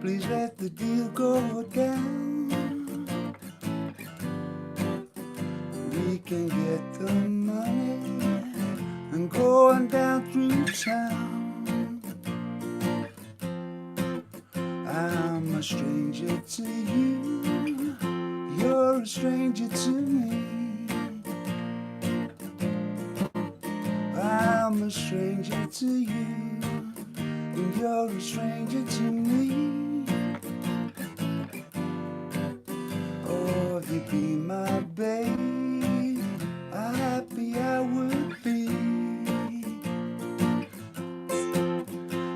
please let the deal go down. We can get the money and go on down through town. I'm a stranger to you, you're a stranger to me. I'm a stranger to you, and you're a stranger to me. Oh, if you'd be my babe, how happy I would be.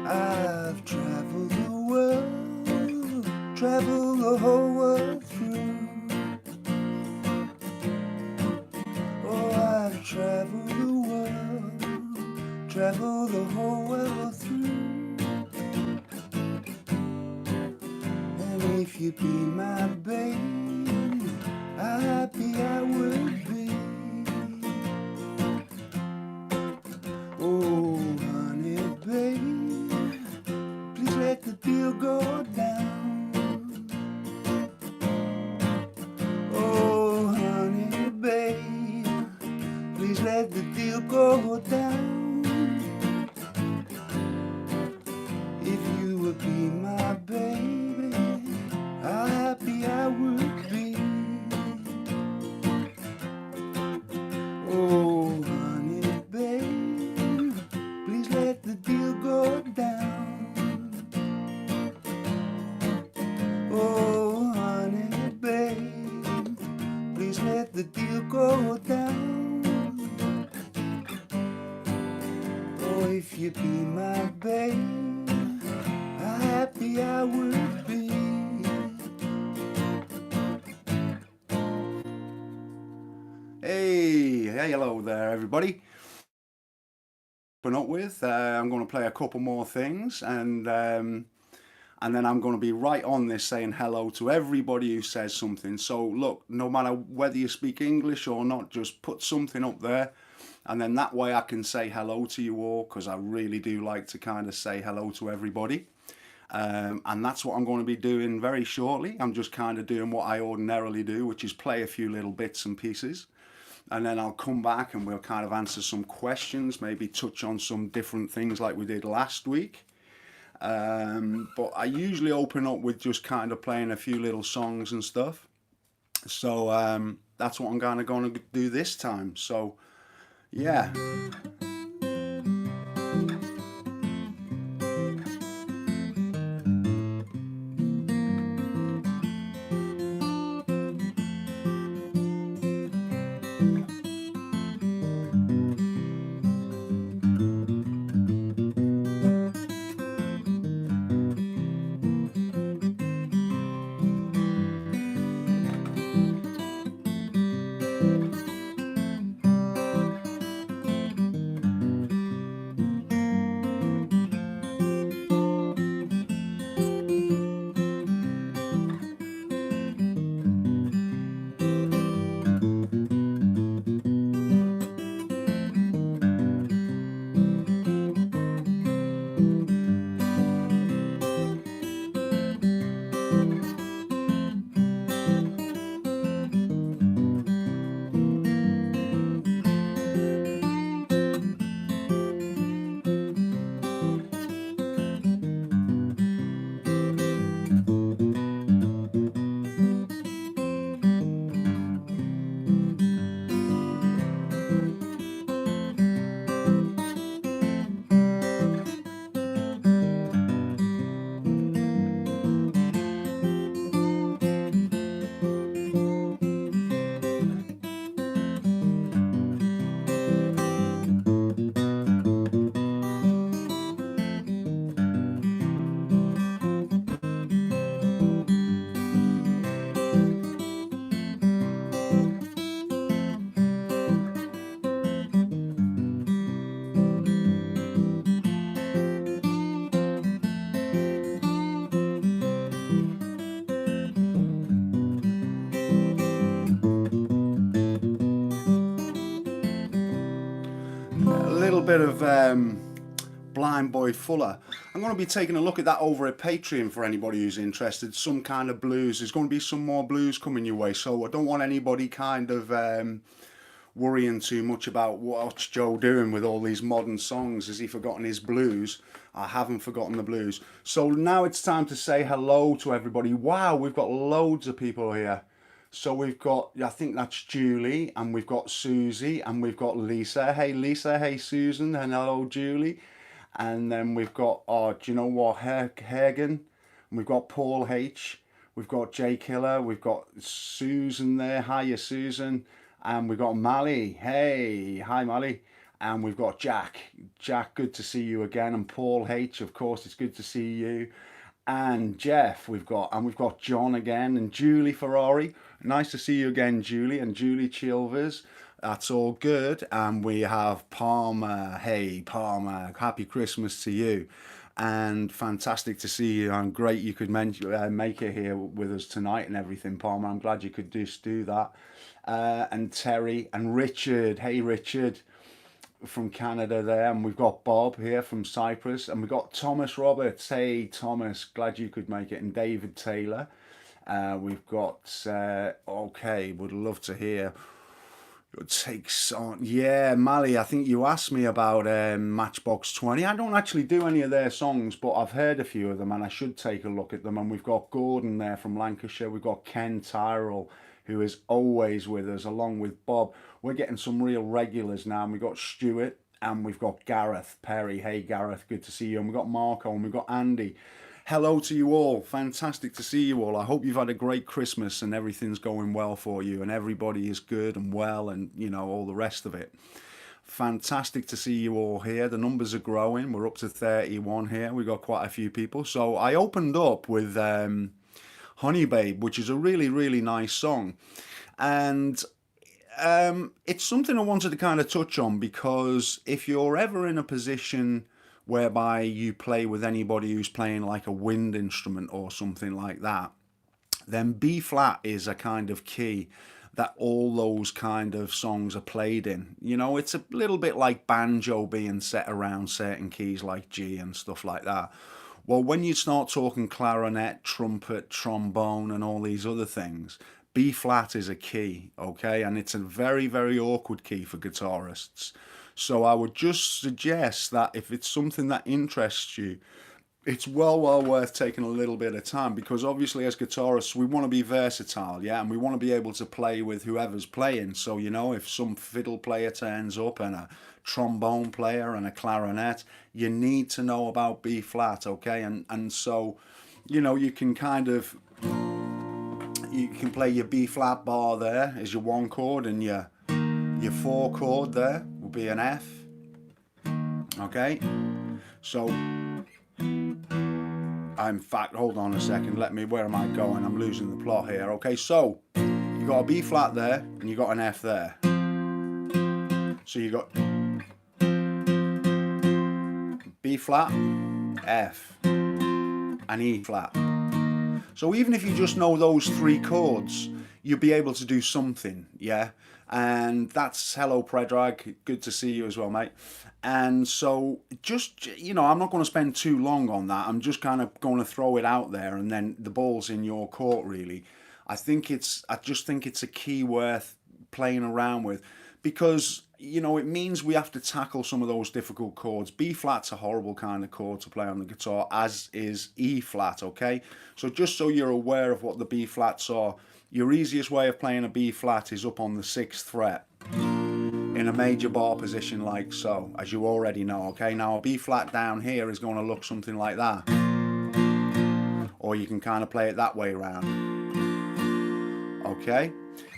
I've traveled the world, traveled the whole world through. Oh, I've traveled the world, traveled the whole world through. And if you'd be my babe, how happy I would be. Oh, honey, babe, please let the deal go down. Oh, honey, babe, please let the deal go down. If you would be my baby, how happy I would be. Oh, honey, babe, please let the deal go down. Oh, honey, babe, please let the deal go down. Oh, if you be my babe, how happy I would be. Hey, hello there everybody. Put up with, I'm going to play a couple more things, and then I'm going to be right on this saying hello to everybody who says something. So look, no matter whether you speak English or not, just put something up there, and then that way I can say hello to you all, because I really do like to kind of say hello to everybody. And that's what I'm going to be doing very shortly. I'm just kind of doing what I ordinarily do, which is play a few little bits and pieces. And then I'll come back and we'll kind of answer some questions, maybe touch on some different things like we did last week. But I usually open up with just kind of playing a few little songs and stuff. So that's what I'm kind of going to do this time. So yeah. Bit of Blind Boy Fuller. I'm going to be taking a look at that over at Patreon for anybody who's interested. Some kind of blues. There's going to be some more blues coming your way, so I don't want anybody kind of worrying too much about what's Joe doing with all these modern songs. Has he forgotten his blues? I haven't forgotten the blues. So now it's time to say hello to everybody. Wow, we've got loads of people here. So we've got, I think that's Julie, and we've got Susie, and we've got Lisa. Hey Lisa, hey Susan, and hello Julie. And then we've got, oh, do you know what, Hagen, and we've got Paul H, we've got Jay Killer, we've got Susan there, hiya Susan, and we've got Mally, hey, hi Mally, and we've got Jack, good to see you again, and Paul H, of course, it's good to see you, and Jeff we've got John again, and Julie Ferrari, nice to see you again Julie, and Julie Chilvers. That's all good. And we have Palmer. Hey, Palmer, happy Christmas to you. And fantastic to see you. And great you could make it here with us tonight and everything, Palmer. I'm glad you could just do that. And Terry and Richard. Hey, Richard from Canada there. And we've got Bob here from Cyprus. And we've got Thomas Roberts. Hey, Thomas, glad you could make it. And David Taylor. We've got, okay, would love to hear your takes on, yeah, Mally, I think you asked me about Matchbox 20. I don't actually do any of their songs, but I've heard a few of them and I should take a look at them. And we've got Gordon there from Lancashire. We've got Ken Tyrrell, who is always with us, along with Bob. We're getting some real regulars now. And we've got Stuart and we've got Gareth Perry. Hey, Gareth, good to see you. And we've got Marco and we've got Andy. Hello to you all. Fantastic to see you all. I hope you've had a great Christmas and everything's going well for you and everybody is good and well and, you know, all the rest of it. Fantastic to see you all here. The numbers are growing. We're up to 31 here. We've got quite a few people. So I opened up with Honey Babe, which is a really, really nice song. And it's something I wanted to kind of touch on because if you're ever in a position whereby you play with anybody who's playing like a wind instrument or something like that, then B flat is a kind of key that all those kind of songs are played in. You know, it's a little bit like banjo being set around certain keys like G and stuff like that. Well, when you start talking clarinet, trumpet, trombone and all these other things, B flat is a key, okay? And it's a very, very awkward key for guitarists. So I would just suggest that if it's something that interests you, it's well worth taking a little bit of time, because obviously as guitarists we want to be versatile, yeah, and we want to be able to play with whoever's playing. So, you know, if some fiddle player turns up and a trombone player and a clarinet, you need to know about B flat, okay? And so, you know, you can kind of, you can play your B flat bar there as your one chord, and your 4 chord there will be an F, okay? So in fact, hold on a second, where am I going? I'm losing the plot here. Okay, so you got a B flat there and you got an F there. So you got B flat, F, and E flat. So even if you just know those 3 chords, you'll be able to do something, yeah? And that's hello Predrag, good to see you as well, mate. And so just, you know, I'm not going to spend too long on that. I'm just kind of going to throw it out there and then the ball's in your court, really. I just think it's a key worth playing around with, because, you know, it means we have to tackle some of those difficult chords. B flat's a horrible kind of chord to play on the guitar, as is E flat, okay? So just so you're aware of what the B flats are, your easiest way of playing a B flat is up on the 6th fret in a major bar position like so, as you already know, okay? Now a B flat down here is going to look something like that, or you can kind of play it that way around, okay?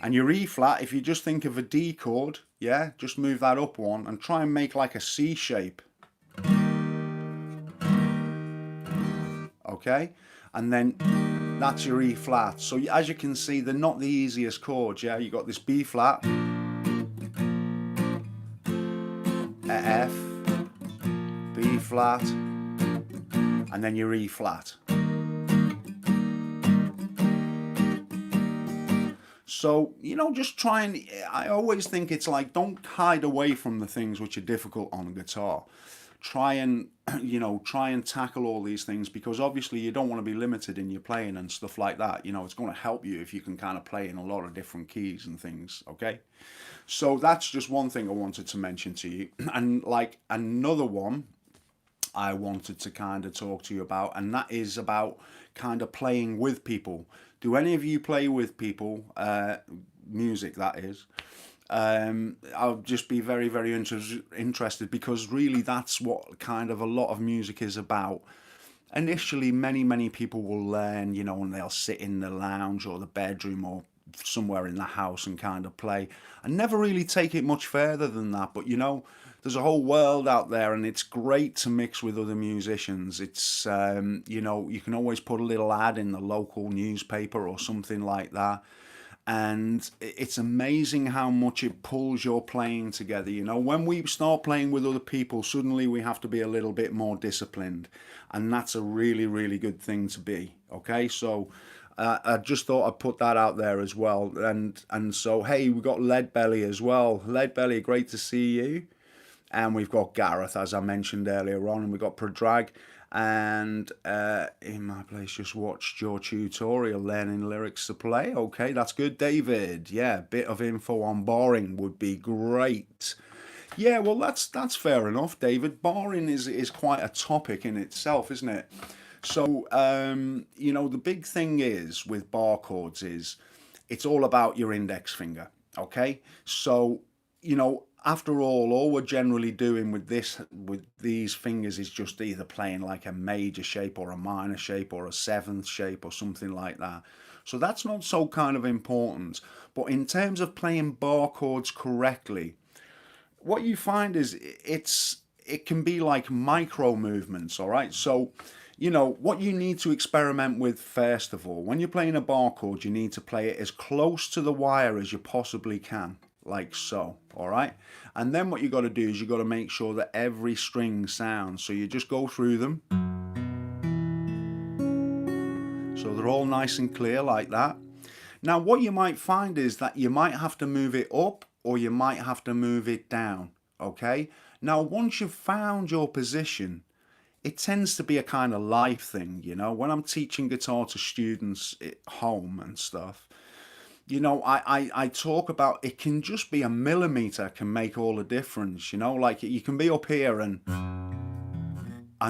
And your E flat, if you just think of a D chord, yeah, just move that up one and try and make like a C shape, okay? And then that's your E flat. So as you can see, they're not the easiest chords, yeah? You got this B flat, F, B flat, and then your E flat. So, you know, just try and, I always think it's like, don't hide away from the things which are difficult on a guitar. try and try and tackle all these things, because obviously you don't want to be limited in your playing and stuff like that. It's going to help you if you can kind of play in a lot of different keys and things. Okay, so that's just one thing I wanted to mention to you. And like another one I wanted to kind of talk to you about, and that is about kind of playing with people. Do any of you play with people? Music, that is. I'll just be very, very interested, because really that's what kind of a lot of music is about. Initially, many people will learn, and they'll sit in the lounge or the bedroom or somewhere in the house and kind of play, and never really take it much further than that. But there's a whole world out there, and it's great to mix with other musicians. It's you can always put a little ad in the local newspaper or something like that, and it's amazing how much it pulls your playing together. When we start playing with other people, suddenly we have to be a little bit more disciplined, and that's a really, really good thing to be. Okay, so I just thought I'd put that out there as well. And so, hey, we've got Leadbelly as well. Leadbelly, great to see you. And we've got Gareth, as I mentioned earlier on, and we've got Pradrag. And in my place, just watched your tutorial, learning lyrics to play. Okay, that's good, David. Yeah, bit of info on barring would be great. Yeah, well, that's fair enough, David. Barring is quite a topic in itself, isn't it? So, the big thing is with bar chords is it's all about your index finger. Okay, so after all we're generally doing with these fingers is just either playing like a major shape or a minor shape or a seventh shape or something like that. So that's not so kind of important. But in terms of playing bar chords correctly, what you find is it can be like micro movements. All right, so what you need to experiment with first of all, when you're playing a bar chord, you need to play it as close to the wire as you possibly can, like so. All right, and then what you got to do is you got to make sure that every string sounds. So you just go through them, so they're all nice and clear like that. Now what you might find is that you might have to move it up or you might have to move it down. Okay, now once you've found your position, it tends to be a kind of life thing. When I'm teaching guitar to students at home and stuff, I talk about it can just be a millimeter can make all the difference. Like you can be up here and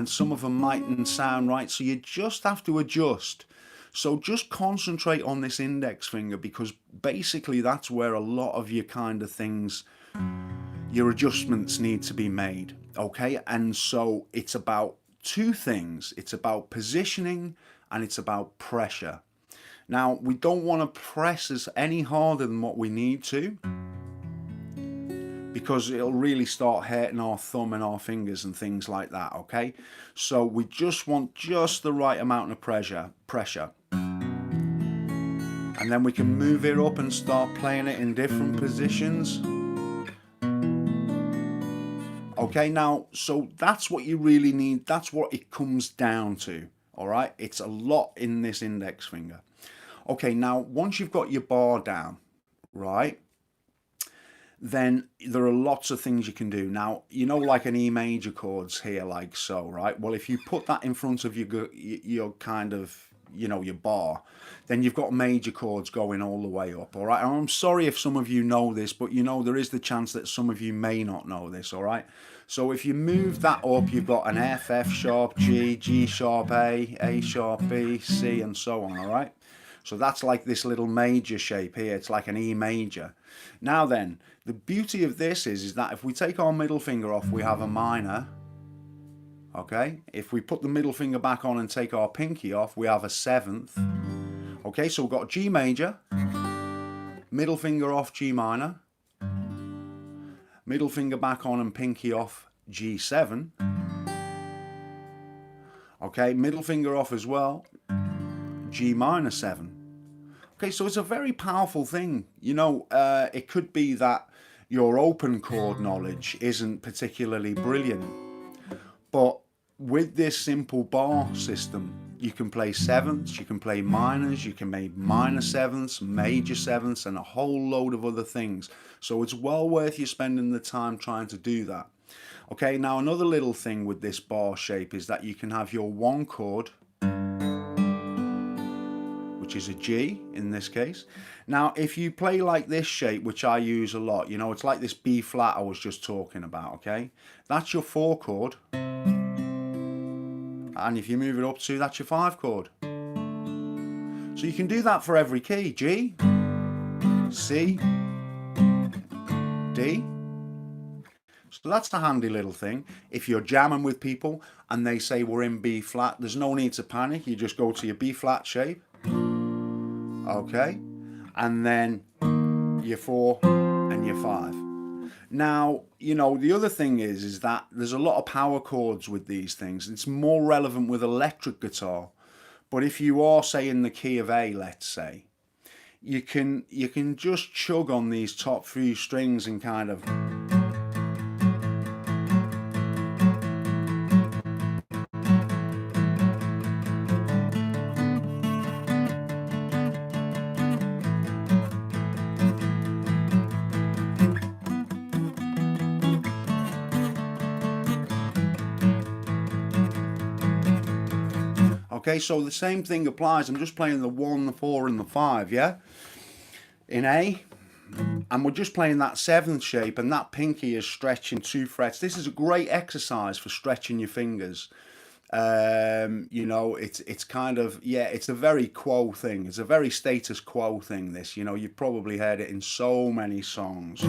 some of them mightn't sound right, so you just have to adjust. So just concentrate on this index finger, because basically that's where a lot of your kind of things, your adjustments need to be made. Okay, and so it's about two things. It's about positioning and it's about pressure. Now we don't want to press us any harder than what we need to, because it'll really start hurting our thumb and our fingers and things like that. Okay, so we just want just the right amount of pressure, and then we can move it up and start playing it in different positions. Okay, now, so that's what you really need. That's what it comes down to. All right, it's a lot in this index finger. Okay, now once you've got your bar down, right, then there are lots of things you can do. Now, like an E major chords here, like so, right? Well, if you put that in front of your kind of, your bar, then you've got major chords going all the way up. All right, and I'm sorry if some of you know this, but there is the chance that some of you may not know this. All right, so if you move that up, you've got an F, F sharp, G, G sharp, A sharp, B, C, and so on. All right, so that's like this little major shape here. It's like an E major. Now then, the beauty of this is that if we take our middle finger off, we have a minor. Okay, if we put the middle finger back on and take our pinky off, we have a seventh. Okay, so we've got G major, middle finger off, G minor, middle finger back on and pinky off, G7. Okay, middle finger off as well, G minor 7. Okay, so it's a very powerful thing. It could be that your open chord knowledge isn't particularly brilliant, but with this simple bar system, you can play sevenths, you can play minors, you can make minor sevenths, major sevenths, and a whole load of other things. So it's well worth you spending the time trying to do that. Okay, now another little thing with this bar shape is that you can have your one chord, which is a G in this case. Now, if you play like this shape, which I use a lot, you know, it's like this B flat I was just talking about, okay? That's your 4 chord. And if you move it up to, that's your 5 chord. So you can do that for every key. G, C, D. So that's a handy little thing. If you're jamming with people and they say we're in B flat, there's no need to panic. You just go to your B flat shape. Okay, and then your 4 and your 5. Now, you know, the other thing is that there's a lot of power chords with these things. It's more relevant with electric guitar. But if you are, say, in the key of A, let's say, you can just chug on these top few strings and kind of... Okay, so the same thing applies. I'm just playing the 1, the 4 and the 5, yeah? In A. And we're just playing that 7th shape, and that pinky is stretching 2 frets. This is a great exercise for stretching your fingers. You know, it's kind of, yeah, it's a very quo thing. It's a very status quo thing, this. You know, you've probably heard it in so many songs.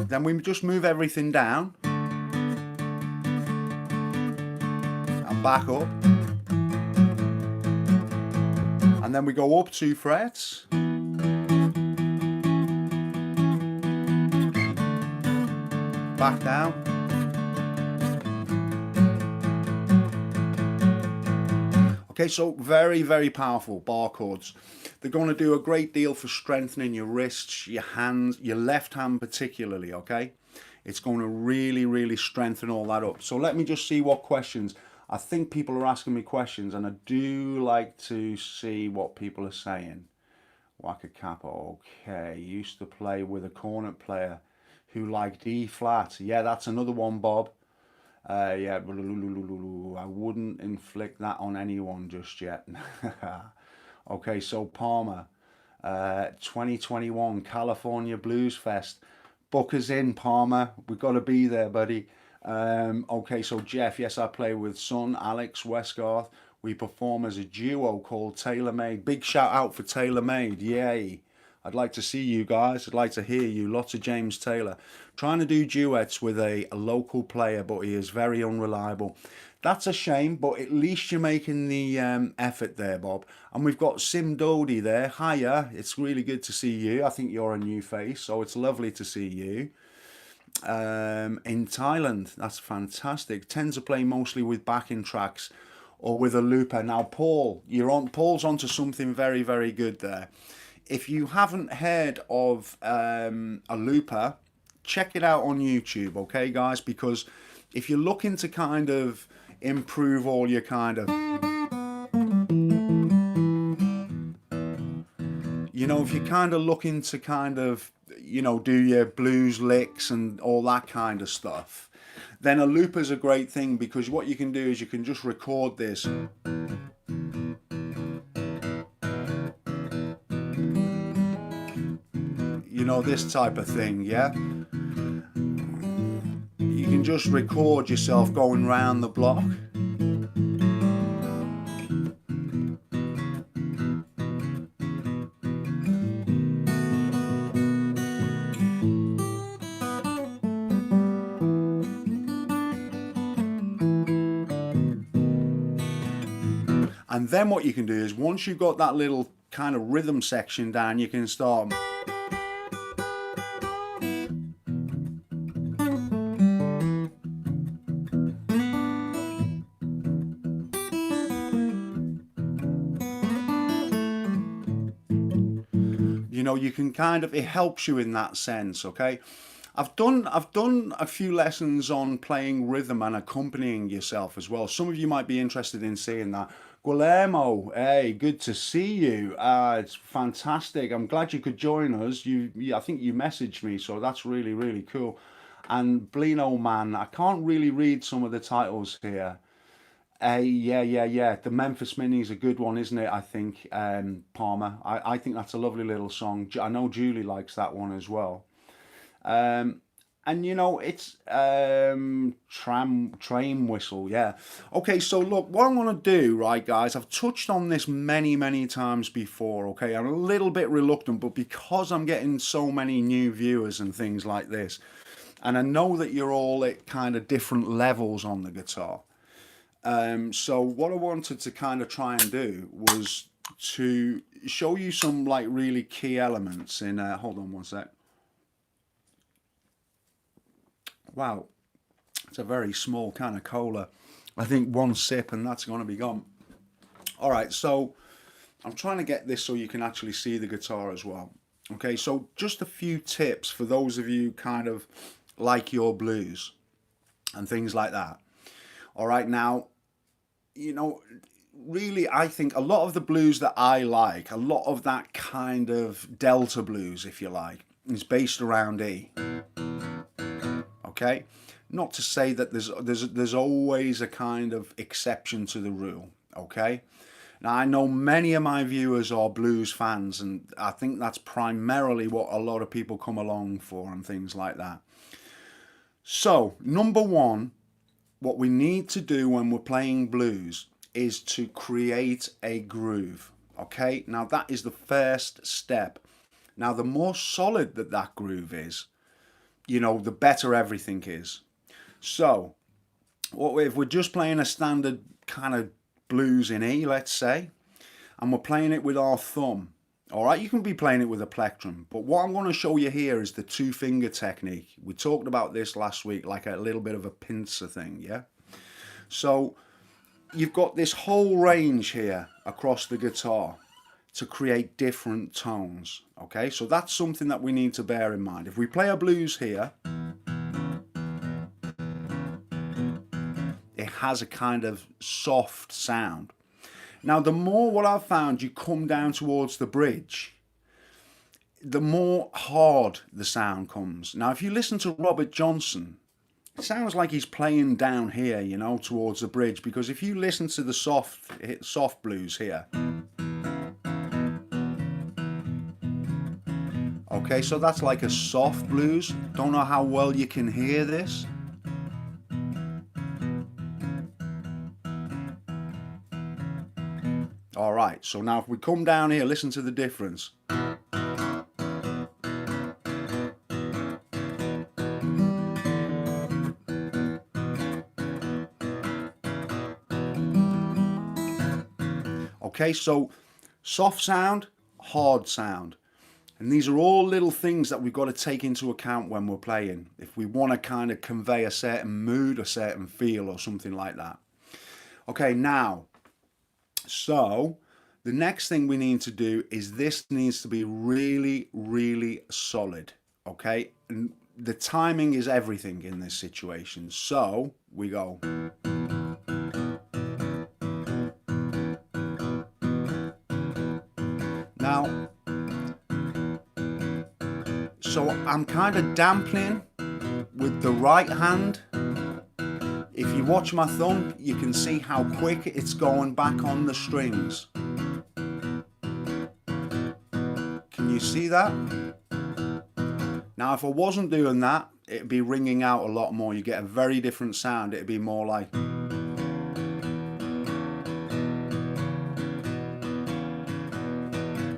Then we just move everything down and back up, and then we go up 2 frets, back down, okay, so very, very powerful bar chords. They're going to do a great deal for strengthening your wrists, your hands, your left hand particularly, okay? It's going to really, really strengthen all that up. So let me just see what questions. I think people are asking me questions, and I do like to see what people are saying. Waka Kappa, okay. Used to play with a cornet player who liked E flat. Yeah, that's another one, Bob. Yeah, I wouldn't inflict that on anyone just yet. Okay, so Palmer, 2021 California Blues Fest. Book us in, Palmer. We've got to be there, buddy. Okay, so Jeff, yes, I play with son, Alex Westgarth. We perform as a duo called Tailor Made. Big shout out for Tailor Made, yay. I'd like to see you guys. I'd like to hear you. Lots of James Taylor. Trying to do duets with a local player, but he is very unreliable. That's a shame, but at least you're making the effort there, Bob. And we've got Sim Dodi there. Hiya, it's really good to see you. I think you're a new face, so it's lovely to see you. In Thailand, that's fantastic. Tend to play mostly with backing tracks or with a looper. Now, Paul, Paul's onto something very, very good there. If you haven't heard of a looper, check it out on YouTube, okay, guys? Because if you're looking to kind of improve all your kind of, you know, if you're kind of looking to kind of, you know, do your blues licks and all that kind of stuff, then a looper's a great thing, because what you can do is you can just record this. You know, this type of thing, yeah? You can just record yourself going round the block. And then what you can do is, once you've got that little kind of rhythm section down, you can start. You know, you can kind of, it helps you in that sense, okay? I've done a few lessons on playing rhythm and accompanying yourself as well. Some of you might be interested in seeing that. Guillermo, hey, good to see you. It's fantastic. I'm glad you could join us. I think you messaged me, so that's really, really cool. And Blino Man, I can't really read some of the titles here. Yeah, yeah, yeah. The Memphis Mini is a good one, isn't it? I think, Palmer. I think that's a lovely little song. I know Julie likes that one as well. Um, and it's train whistle, yeah. Okay, so look, what I'm gonna do, right, guys, I've touched on this many, many times before, okay? I'm a little bit reluctant, but because I'm getting so many new viewers and things like this, and I know that you're all at kind of different levels on the guitar. So what I wanted to kind of try and do was to show you some like really key elements in hold on one sec. Wow, it's a very small can of cola. I think one sip and that's going to be gone. All right, so I'm trying to get this so you can actually see the guitar as well. Okay, so just a few tips for those of you kind of like your blues and things like that. All right, now, really, I think a lot of the blues that I like, a lot of that kind of Delta blues, if you like, is based around E. Okay, not to say that there's always a kind of exception to the rule. Okay, now I know many of my viewers are blues fans, and I think that's primarily what a lot of people come along for and things like that. So number one, what we need to do when we're playing blues is to create a groove. Okay, now that is the first step. Now the more solid that groove is, the better everything is. So, if we're just playing a standard kind of blues in E, let's say, and we're playing it with our thumb, all right, you can be playing it with a plectrum, but what I'm going to show you here is the two-finger technique. We talked about this last week, like a little bit of a pincer thing, yeah? So, you've got this whole range here across the guitar to create different tones, okay? So that's something that we need to bear in mind. If we play a blues here, it has a kind of soft sound. Now, the more what I've found you come down towards the bridge, the more hard the sound comes. Now, if you listen to Robert Johnson, it sounds like he's playing down here, towards the bridge, because if you listen to the soft blues here, okay, so that's like a soft blues. Don't know how well you can hear this. All right, so now if we come down here, listen to the difference. Okay, so soft sound, hard sound. And these are all little things that we've got to take into account when we're playing, if we want to kind of convey a certain mood, a certain feel, or something like that. Okay, now, so the next thing we need to do is this needs to be really, really solid. Okay, and the timing is everything in this situation. So we go. Now, so I'm kind of dampening with the right hand. If you watch my thumb, you can see how quick it's going back on the strings. Can you see that? Now, if I wasn't doing that, it'd be ringing out a lot more. You get a very different sound. It'd be more like...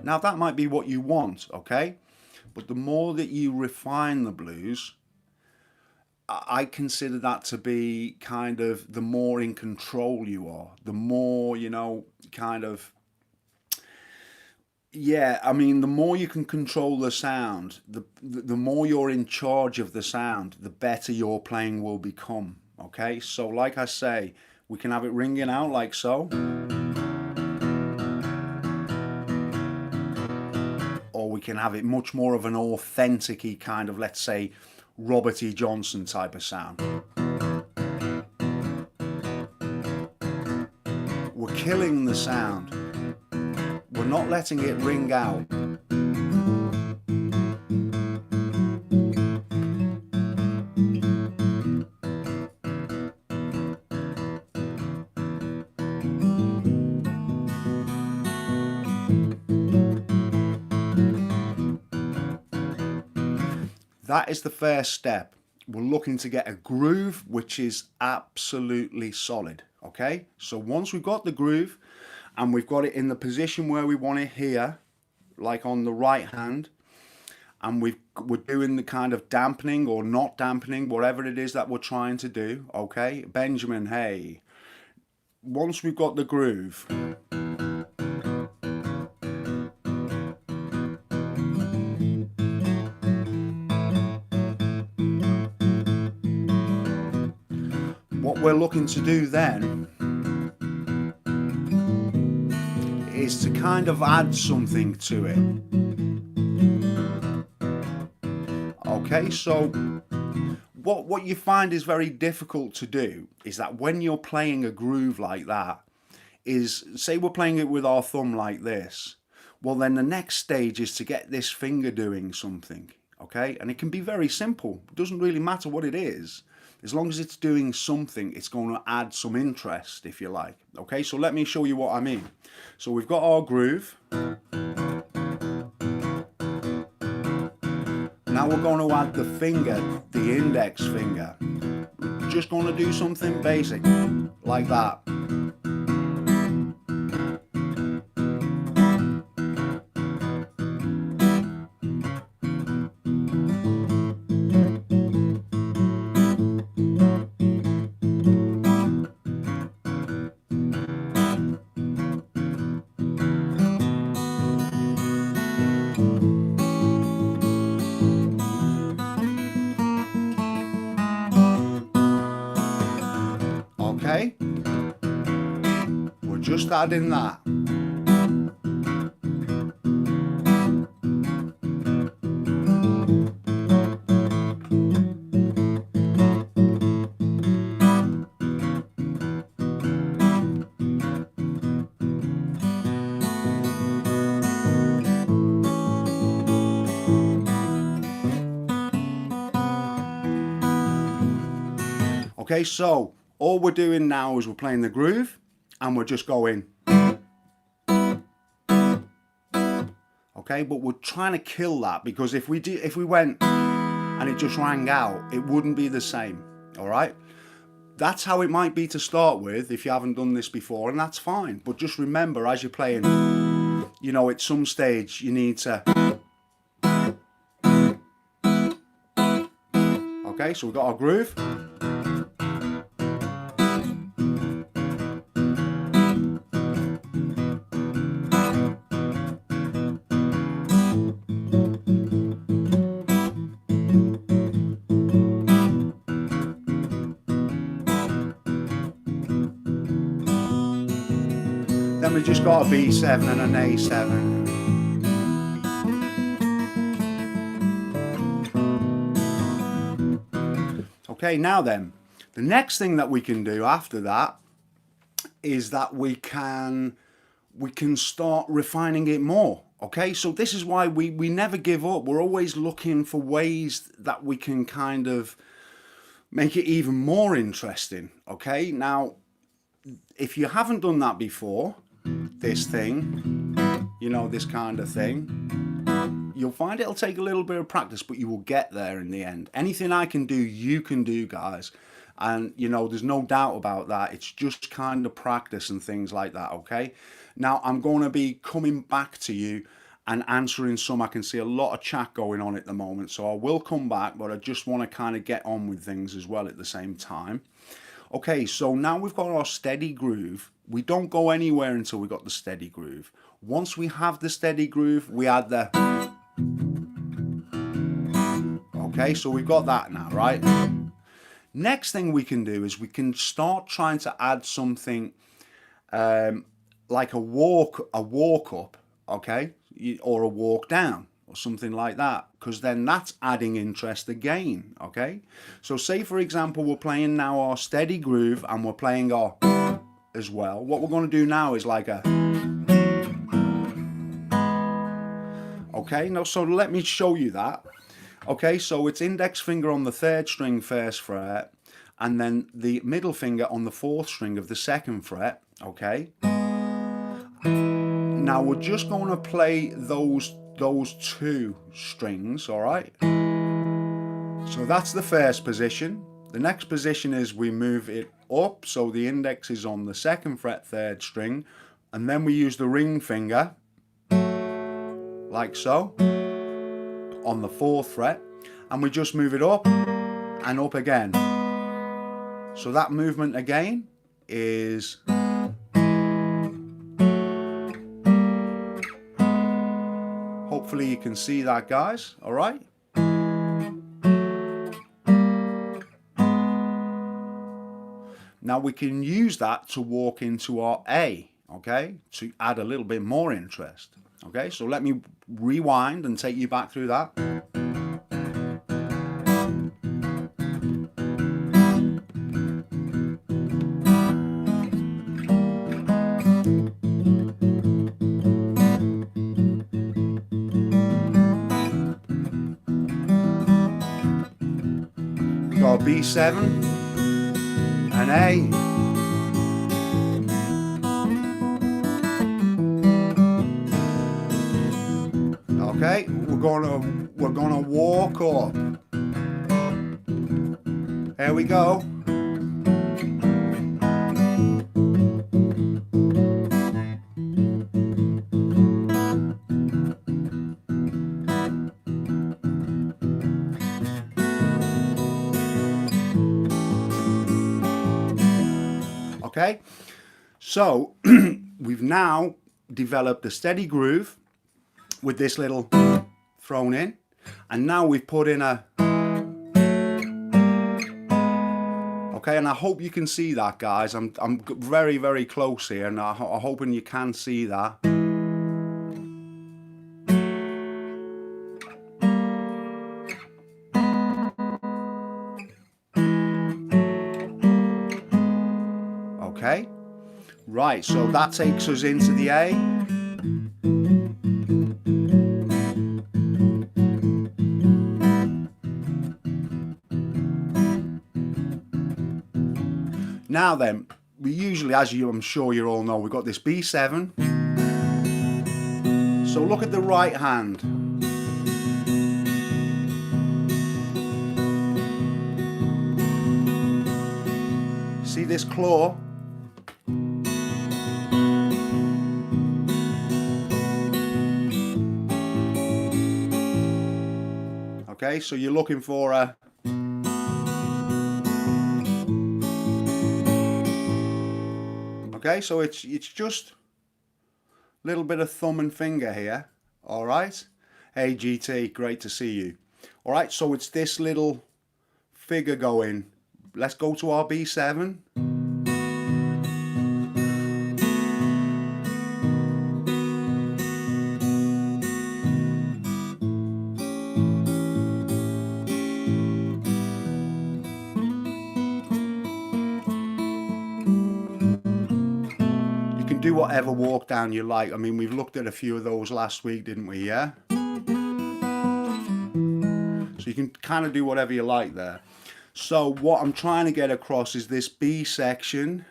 Now, that might be what you want, okay? But the more that you refine the blues, I consider that to be kind of the more in control you are, the more, kind of, yeah, I mean, the more you can control the sound, the more you're in charge of the sound, the better your playing will become, okay? So like I say, we can have it ringing out like so. Or we can have it much more of an authentic-y kind of, let's say, Robert E. Johnson type of sound. We're killing the sound. We're not letting it ring out. That is the first step. We're looking to get a groove which is absolutely solid. Okay, so once we've got the groove and we've got it in the position where we want it here, like on the right hand, and we're doing the kind of dampening or not dampening, whatever it is that we're trying to do. Okay, Benjamin, hey, once we've got the groove, what we're looking to do then is to kind of add something to it. Okay, so what you find is very difficult to do is that when you're playing a groove like that, is say we're playing it with our thumb like this, well then the next stage is to get this finger doing something. Okay, and it can be very simple. It doesn't really matter what it is. As long as it's doing something, it's going to add some interest, if you like. Okay, so let me show you what I mean. So we've got our groove. Now we're going to add the finger, the index finger. Just going to do something basic, like that. Okay, we're just adding that. Okay, so all we're doing now is we're playing the groove and we're just going. Okay, but we're trying to kill that, because if we went and it just rang out, it wouldn't be the same. All right, that's how it might be to start with if you haven't done this before, and that's fine. But just remember, as you're playing, you know, at some stage you need to. Okay, so we've got our groove. Then we just got a B7 and an A7. Okay, now then, the next thing that we can do after that is that we can start refining it more. Okay, so this is why we never give up. We're always looking for ways that we can kind of make it even more interesting. Okay, now if you haven't done that before, this thing, you know, this kind of thing, you'll find it'll take a little bit of practice, but you will get there in the end. Anything I can do, you can do, guys. And, you know, there's no doubt about that. It's just kind of practice and things like that, okay? Now, I'm going to be coming back to you and answering some. I can see a lot of chat going on at the moment, so I will come back, but I just want to kind of get on with things as well at the same time. Okay, so now we've got our steady groove. We don't go anywhere until we got the steady groove. Once we have the steady groove, we add the... Okay, so we've got that now, right? Next thing we can do is we can start trying to add something like a walk up, okay, or a walk down, or something like that, because then that's adding interest again. Okay, so say for example we're playing now our steady groove and we're playing our as well. What we're going to do now is like a... Okay, now so let me show you that. Okay, so it's index finger on the 3rd string 1st fret, and then the middle finger on the 4th string of the 2nd fret. Okay. Now we're just going to play those 2 strings, all right? So that's the first position. The next position is we move it up, so the index is on the 2nd fret 3rd string, and then we use the ring finger, like so, on the 4th fret, and we just move it up and up again. So that movement again is... Hopefully you can see that, guys, all right? Now we can use that to walk into our A, okay, to add a little bit more interest. Okay, so let me rewind and take you back through that. We got B7, an A. Okay, we're gonna walk up. Here we go. Okay, so we've now developed a steady groove with this little thrown in, and now we've put in a... Okay, and I hope you can see that, guys. I'm very, very close here, and I'm hoping you can see that. Okay, right, so that takes us into the A. Now then, we usually, as I'm sure you all know, we've got this B7. So look at the right hand. See this claw? Okay, so you're looking for a... Okay, so it's just a little bit of thumb and finger here. All right. Hey GT, great to see you. All right, so it's this little figure going. Let's go to our B7. Do whatever walk down you like. I mean, we've looked at a few of those last week, didn't we? Yeah. So you can kind of do whatever you like there. So what I'm trying to get across is this B section.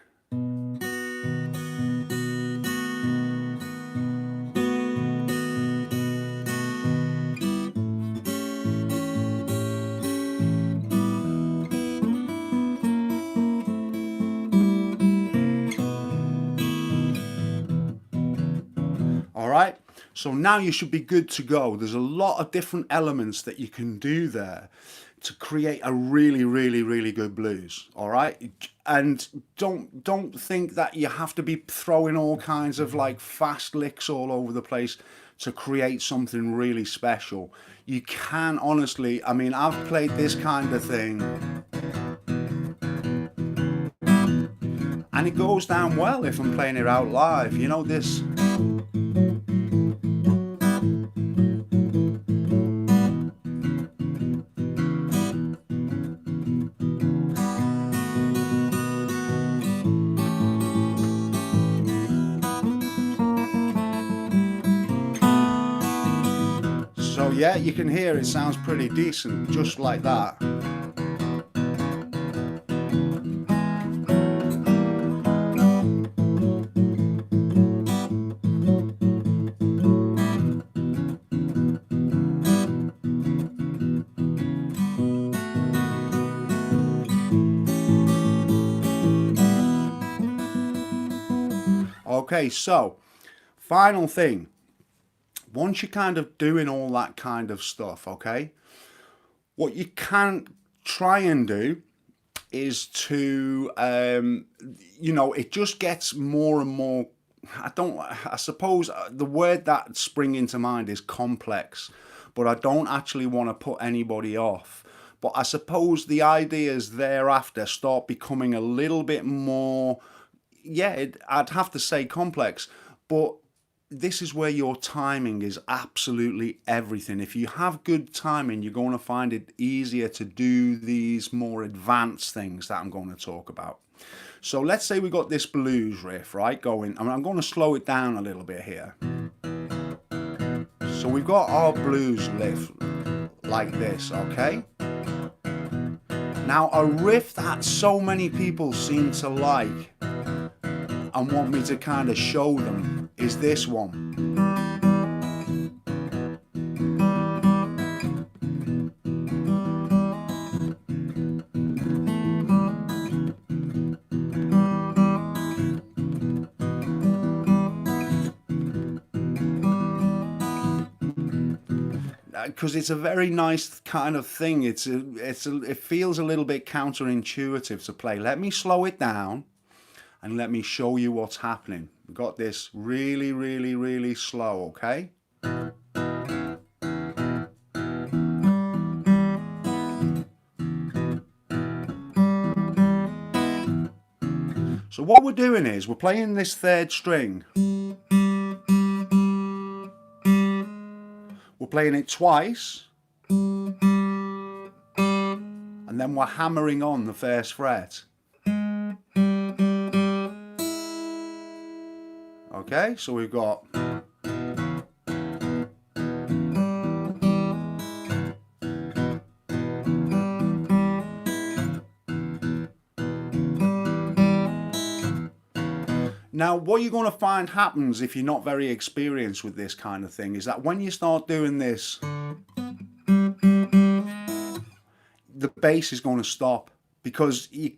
Alright, so now you should be good to go. There's a lot of different elements that you can do there to create a really, really, really good blues. Alright, and don't think that you have to be throwing all kinds of like fast licks all over the place to create something really special. You can honestly, I mean, I've played this kind of thing and it goes down well if I'm playing it out live. You know, this... yeah, you can hear it sounds pretty decent, just like that. Okay, so final thing. Once you're kind of doing all that kind of stuff, okay, what you can try and do is to, you know, it just gets more and more, I suppose the word that spring into mind is complex, but I don't actually want to put anybody off. But I suppose the ideas thereafter start becoming a little bit more, yeah, I'd have to say complex, but this is where your timing is absolutely everything. If you have good timing, you're going to find it easier to do these more advanced things that I'm going to talk about. So let's say we got this blues riff, right, going. I mean, I'm going to slow it down a little bit here. So we've got our blues riff like this, okay? Now, a riff that so many people seem to like and want me to kind of show them is this one. Because it's a very nice kind of thing. It feels a little bit counterintuitive to play. Let me slow it down and let me show you what's happening. We've got this really, really, really slow, okay? So what we're doing is we're playing this third string. We're playing it twice. And then we're hammering on the first fret. Okay, so we've got now, what you're going to find happens if you're not very experienced with this kind of thing is that when you start doing this, the bass is going to stop because you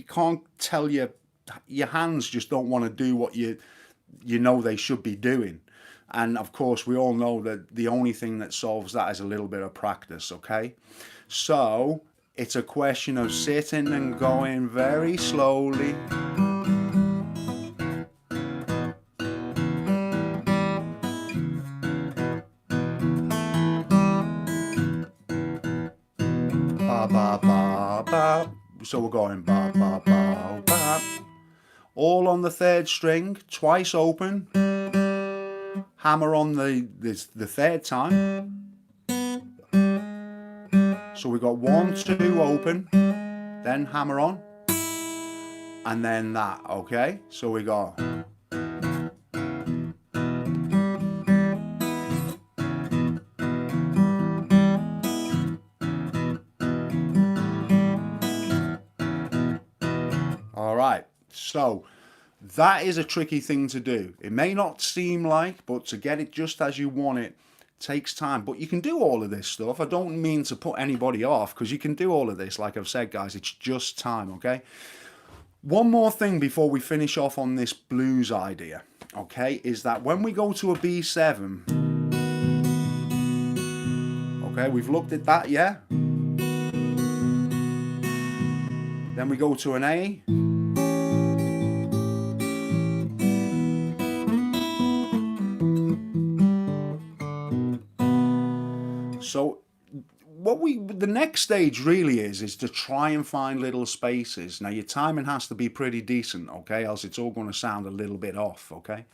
can't tell your hands just don't want to do what you know they should be doing. And of course, we all know that the only thing that solves that is a little bit of practice, okay? So it's a question of sitting and going very slowly. Ba, ba, ba, ba. So we're going ba, ba, ba, ba. All on the third string, twice open. Hammer on the third time. So we got 1, 2 open, then hammer on, and then that, okay? So we got all right, so that is a tricky thing to do. It may not seem like, but to get it just as you want it takes time. But you can do all of this stuff. I don't mean to put anybody off, because you can do all of this. Like I've said, guys, it's just time, okay? One more thing before we finish off on this blues idea, okay, is that when we go to a B7, okay, we've looked at that, yeah? Then we go to an A. So the next stage really is to try and find little spaces. Now your timing has to be pretty decent, okay, else it's all going to sound a little bit off, okay?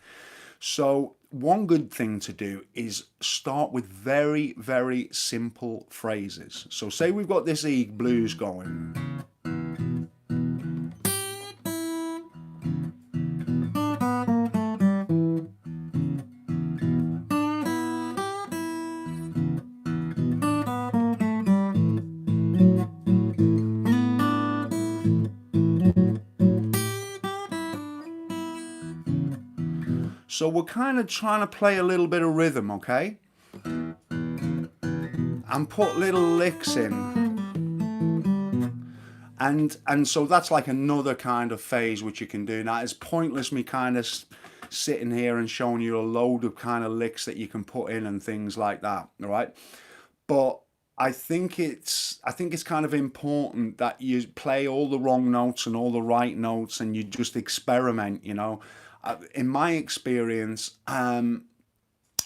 So one good thing to do is start with very, very simple phrases. So say we've got this E blues going. So we're kind of trying to play a little bit of rhythm, okay? And put little licks in. And so that's like another kind of phase which you can do. Now it's pointless me kind of sitting here and showing you a load of kind of licks that you can put in and things like that, all right? But I think it's kind of important that you play all the wrong notes and all the right notes, and you just experiment. In my experience, the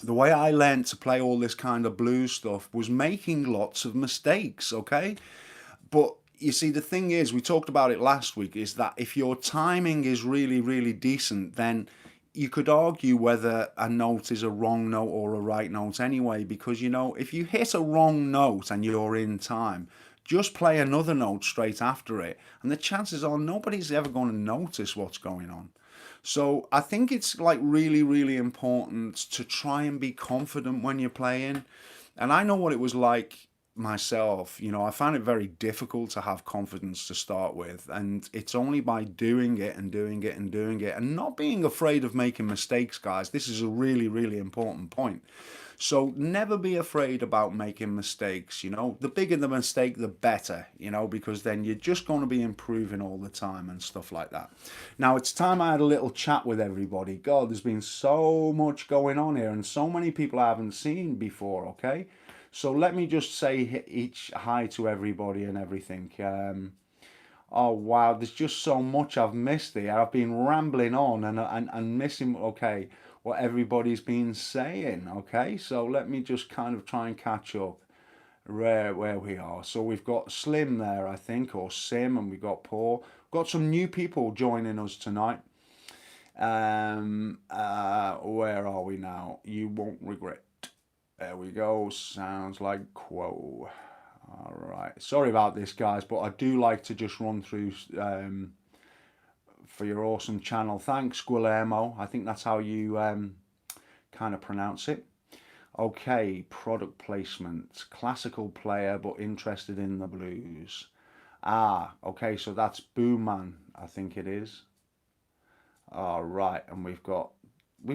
way I learned to play all this kind of blues stuff was making lots of mistakes. Okay, but you see, the thing is, we talked about it last week, is that if your timing is really, really decent, then you could argue whether a note is a wrong note or a right note anyway, because, if you hit a wrong note and you're in time, just play another note straight after it, and the chances are nobody's ever going to notice what's going on. So I think it's like really, really important to try and be confident when you're playing. And I know what it was like myself. I found it very difficult to have confidence to start with. And it's only by doing it and doing it and doing it and not being afraid of making mistakes, guys. This is a really, really important point. So never be afraid about making mistakes. The bigger the mistake, the better, because then you're just going to be improving all the time and stuff like that. Now it's time I had a little chat with everybody. God, there's been so much going on here and so many people I haven't seen before, okay? So let me just say each hi to everybody and everything. Oh wow, there's just so much I've missed here. I've been rambling on and missing, okay, what everybody's been saying. Okay, so let me just kind of try and catch up where we are. So we've got Slim there, I think, or Sim, and we've got Paul. Got some new people joining us tonight. Where are we now? You won't regret. There we go. Sounds like Quo. All right. Sorry about this, guys, but I do like to just run through for your awesome channel. Thanks, Guillermo. I think that's how you kind of pronounce it. Okay, product placement. Classical player, but interested in the blues. Okay, so that's Booman, I think it is. All right, and we've got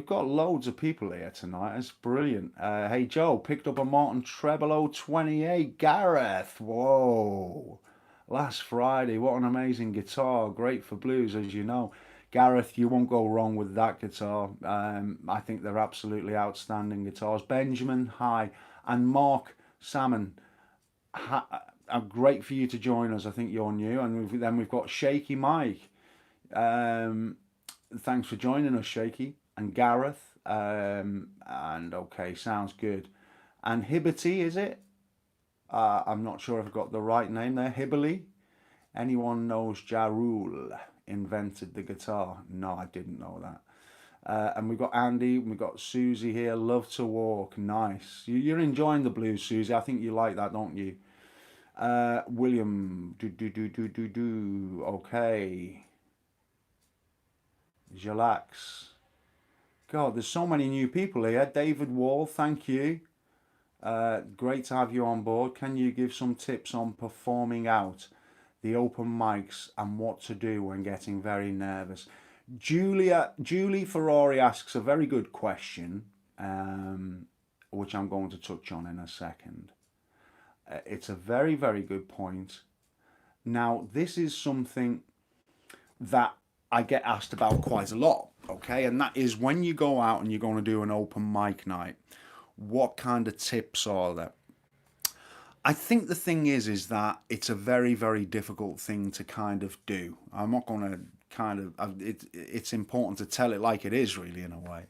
loads of people here tonight. It's brilliant. Hey Joe, picked up a Martin Trebolo 28. Gareth, whoa. Last Friday, what an amazing guitar. Great for blues, as you know. Gareth, you won't go wrong with that guitar. I think they're absolutely outstanding guitars. Benjamin, hi. And Mark Salmon, great for you to join us. I think you're new. And then we've got Shaky Mike. Thanks for joining us, Shaky. And Gareth, and okay, sounds good. And Hibberty, is it? I'm not sure if I've got the right name there. Hibberly? Anyone knows Ja Rule invented the guitar? No, I didn't know that. And we've got Andy, we've got Susie here. Love to walk, nice. You're enjoying the blues, Susie. I think you like that, don't you? William, okay. Jalax. God, there's so many new people here. David Wall, thank you. Great to have you on board. Can you give some tips on performing out the open mics and what to do when getting very nervous? Julie Ferrari asks a very good question, which I'm going to touch on in a second. It's a very, very good point. Now, this is something that I get asked about quite a lot, okay? And that is when you go out and you're going to do an open mic night, what kind of tips are there? I think the thing is that it's a very, very difficult thing to kind of do. I'm not going to it's important to tell it like it is, really, in a way.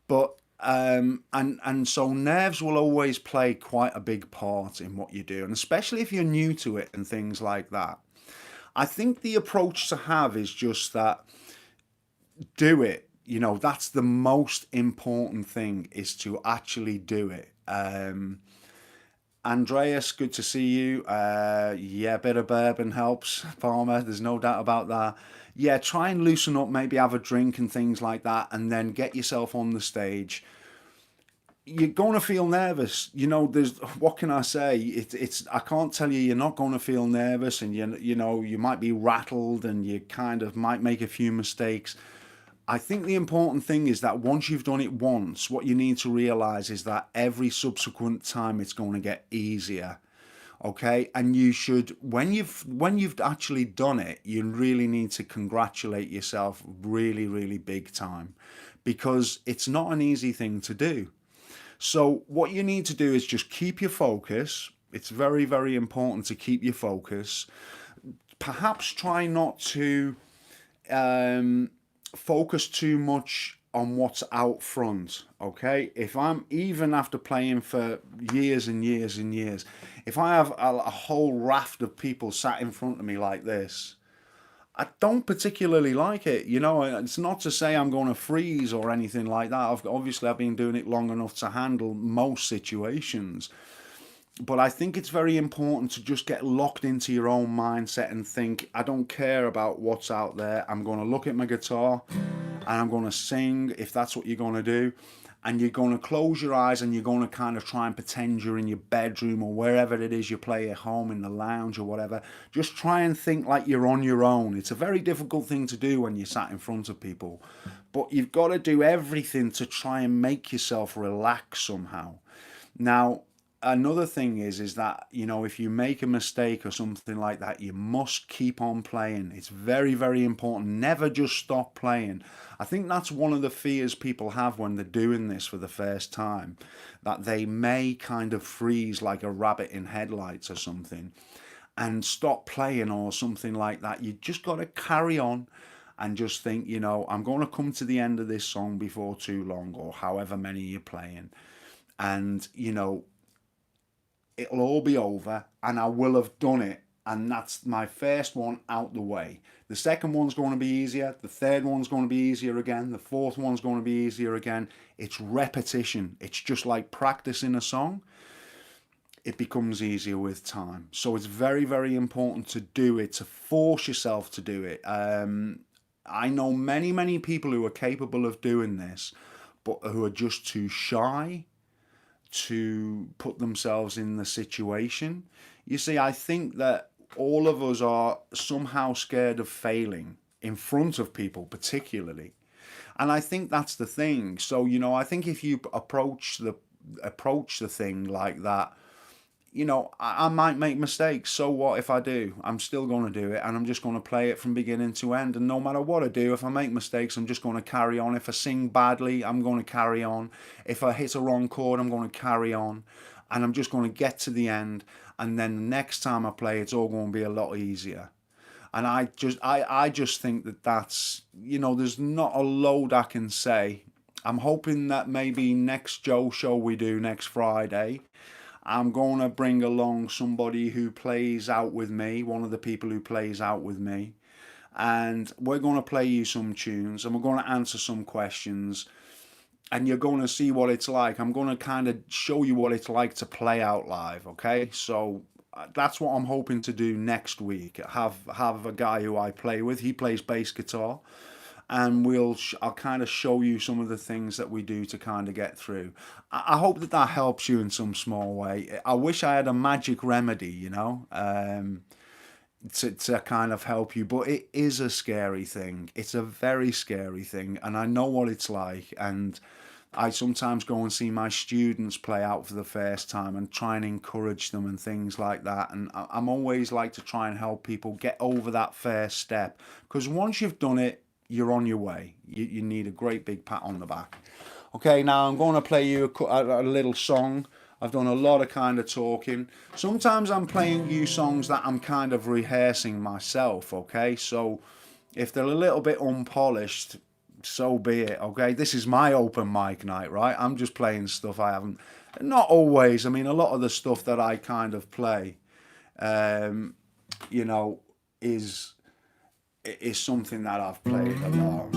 But and so nerves will always play quite a big part in what you do, and especially if you're new to it and things like that. I think the approach to have is just that do it. That's the most important thing, is to actually do it. Andreas, good to see you. Yeah, a bit of bourbon helps, Palmer. There's no doubt about that. Yeah, try and loosen up, maybe have a drink and things like that, and then get yourself on the stage. You're going to feel nervous. There's, what can I say? It's I can't tell you you're not going to feel nervous, and you might be rattled and you kind of might make a few mistakes. I think the important thing is that once you've done it once, what you need to realize is that every subsequent time it's going to get easier. Okay, and you should, when you've actually done it, you really need to congratulate yourself really, really big time, because it's not an easy thing to do. So what you need to do is just keep your focus. It's very, very important to keep your focus. Perhaps try not to um, focus too much on what's out front. Okay, if I'm, even after playing for years and years and years, if I have a whole raft of people sat in front of me like this, I don't particularly like it. You know, it's not to say I'm going to freeze or anything like that. I've been doing it long enough to handle most situations. But I think it's very important to just get locked into your own mindset and think, I don't care about what's out there. I'm going to look at my guitar and I'm going to sing, if that's what you're going to do. And you're going to close your eyes and you're going to kind of try and pretend you're in your bedroom or wherever it is you play at home, in the lounge or whatever. Just try and think like you're on your own. It's a very difficult thing to do when you're sat in front of people. But you've got to do everything to try and make yourself relax somehow. Now, another thing is that, you know, if you make a mistake or something like that, you must keep on playing. It's very, very important. Never just stop playing. I think that's one of the fears people have when they're doing this for the first time, that they may kind of freeze like a rabbit in headlights or something and stop playing or something like that. You just got to carry on and just think, you know, I'm going to come to the end of this song before too long, or however many you're playing. And, you know, it'll all be over and I will have done it. And that's my first one out the way. The second one's going to be easier. The third one's going to be easier again. The fourth one's going to be easier again. It's repetition. It's just like practicing a song. It becomes easier with time. So it's very, very important to do it, to force yourself to do it. I know many, many people who are capable of doing this, but who are just too shy to put themselves in the situation. You see, I think that all of us are somehow scared of failing in front of people, particularly. And I think that's the thing. So, you know, I think if you approach the thing like that, you know, I might make mistakes. So what if I do? I'm still going to do it, and I'm just going to play it from beginning to end. And no matter what I do, if I make mistakes, I'm just going to carry on. If I sing badly, I'm going to carry on. If I hit a wrong chord, I'm going to carry on. And I'm just going to get to the end. And then the next time I play, it's all going to be a lot easier. And I just think that that's, you know, there's not a load I can say. I'm hoping that maybe next Joe show we do next Friday, I'm going to bring along somebody who plays out with me, one of the people who plays out with me. And we're going to play you some tunes and we're going to answer some questions. And you're going to see what it's like. I'm going to kind of show you what it's like to play out live, okay? So that's what I'm hoping to do next week. Have a guy who I play with. He plays bass guitar. And I'll kind of show you some of the things that we do to kind of get through. I hope that that helps you in some small way. I wish I had a magic remedy, you know, to kind of help you, but it is a scary thing. It's a very scary thing, and I know what it's like. And I sometimes go and see my students play out for the first time and try and encourage them and things like that. And I'm always like to try and help people get over that first step, because once you've done it, you're on your way. You need a great big pat on the back. Okay, now I'm going to play you a little song. I've done a lot of kind of talking. Sometimes I'm playing you songs that I'm kind of rehearsing myself, okay? So if they're a little bit unpolished, so be it, okay? This is my open mic night, right? I'm just playing stuff I haven't... Not always. I mean, a lot of the stuff that I kind of play, you know, is something that I've played a lot.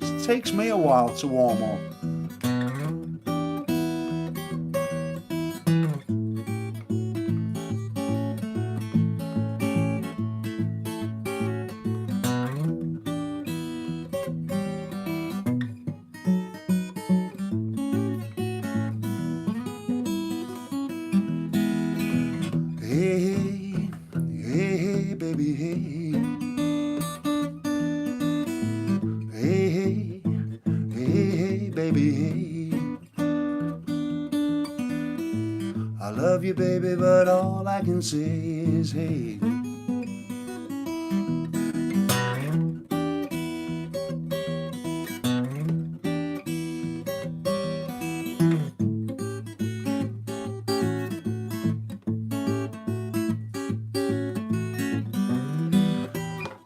It takes me a while to warm up. love you, baby, but all I can say is hey.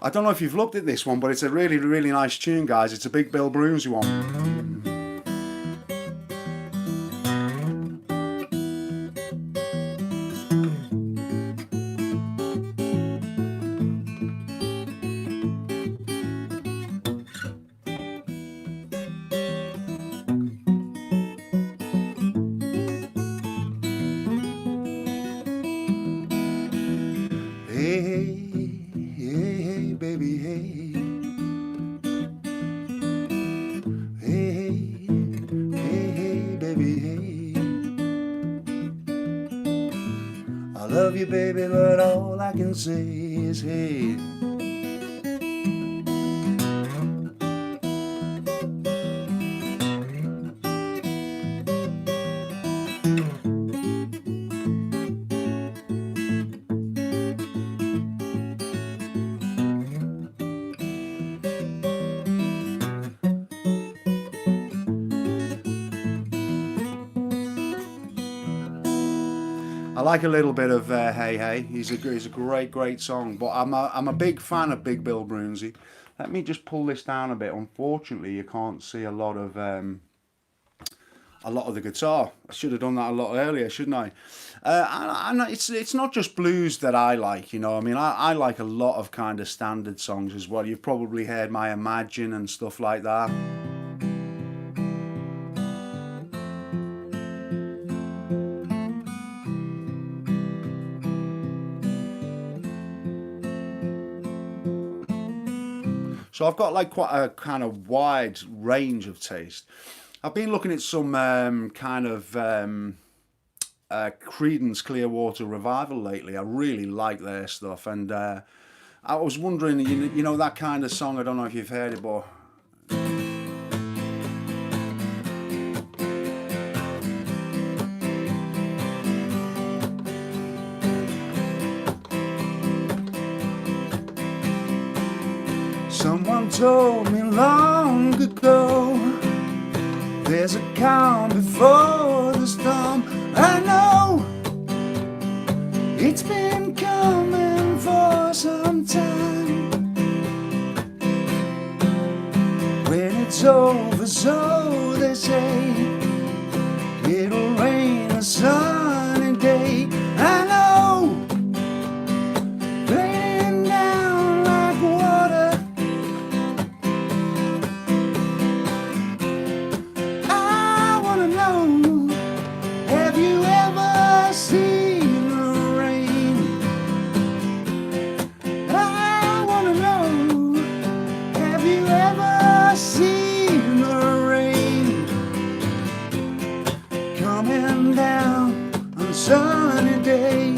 I don't know if you've looked at this one, but it's a really, really nice tune, guys. It's a big Bill Brunsey one. Hey, hey, hey, hey, baby, hey. Hey, hey, hey, baby, hey. I love you, baby, but all I can say is hey. I like a little bit of Hey Hey. He's a great song. But I'm a big fan of Big Bill Brunsey. Let me just pull this down a bit. Unfortunately, you can't see a lot of the guitar. I should have done that a lot earlier, shouldn't I? And it's not just blues that I like. You know, I mean, I like a lot of kind of standard songs as well. You've probably heard my Imagine and stuff like that. So I've got like quite a kind of wide range of taste. I've been looking at some kind of Creedence Clearwater revival lately. I really like their stuff, and I was wondering, you know that kind of song. I don't know if you've heard it, but someone told me long ago, there's a calm before the storm. I know it's been coming for some time. When it's over, so they say, it'll rain a sunny day. I know, raining down like water. I wanna know, have you ever seen the rain? I wanna know, have you ever seen the rain coming down on a sunny day?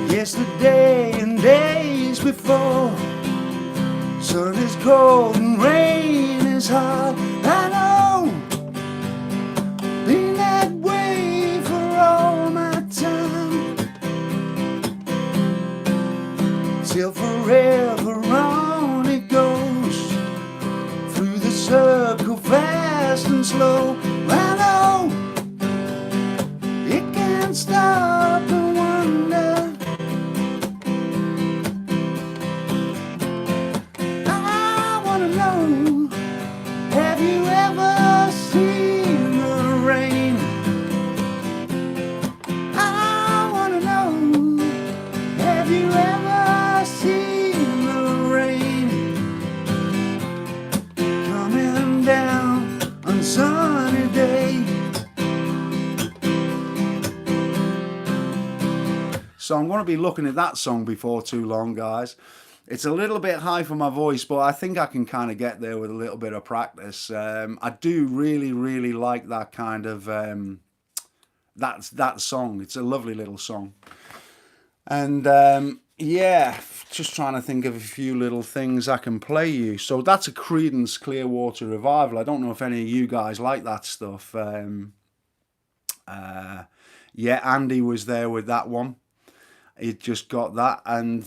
Yesterday and days before, sun is cold and rain is hard. I know, been that way for all my time, till forever on it goes, through the circle fast and slow. I know, it can't stop the wonder. I wanna know, have you ever seen the rain? I wanna know, have you ever seen the rain coming down on a sunny day? So I'm going to be looking at that song before too long, guys. It's a little bit high for my voice, but I think I can kind of get there with a little bit of practice. I do really, really like that kind of that song. It's a lovely little song. And Yeah, just trying to think of a few little things I can play you. So that's a Creedence Clearwater Revival. I don't know if any of you guys like that stuff. Yeah, Andy was there with that one. He just got that, and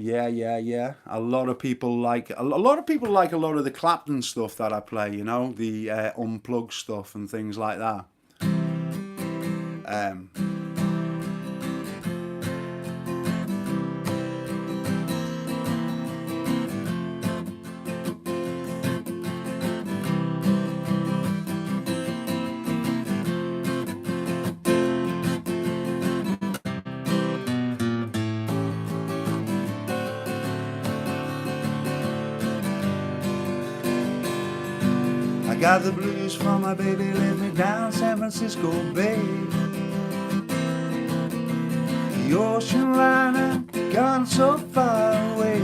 yeah. A lot of people like a lot of people like a lot of the Clapton stuff that I play. You know, the unplugged stuff and things like that. Um, I got the blues from my baby, let me down San Francisco Bay. The ocean liner gone so far away.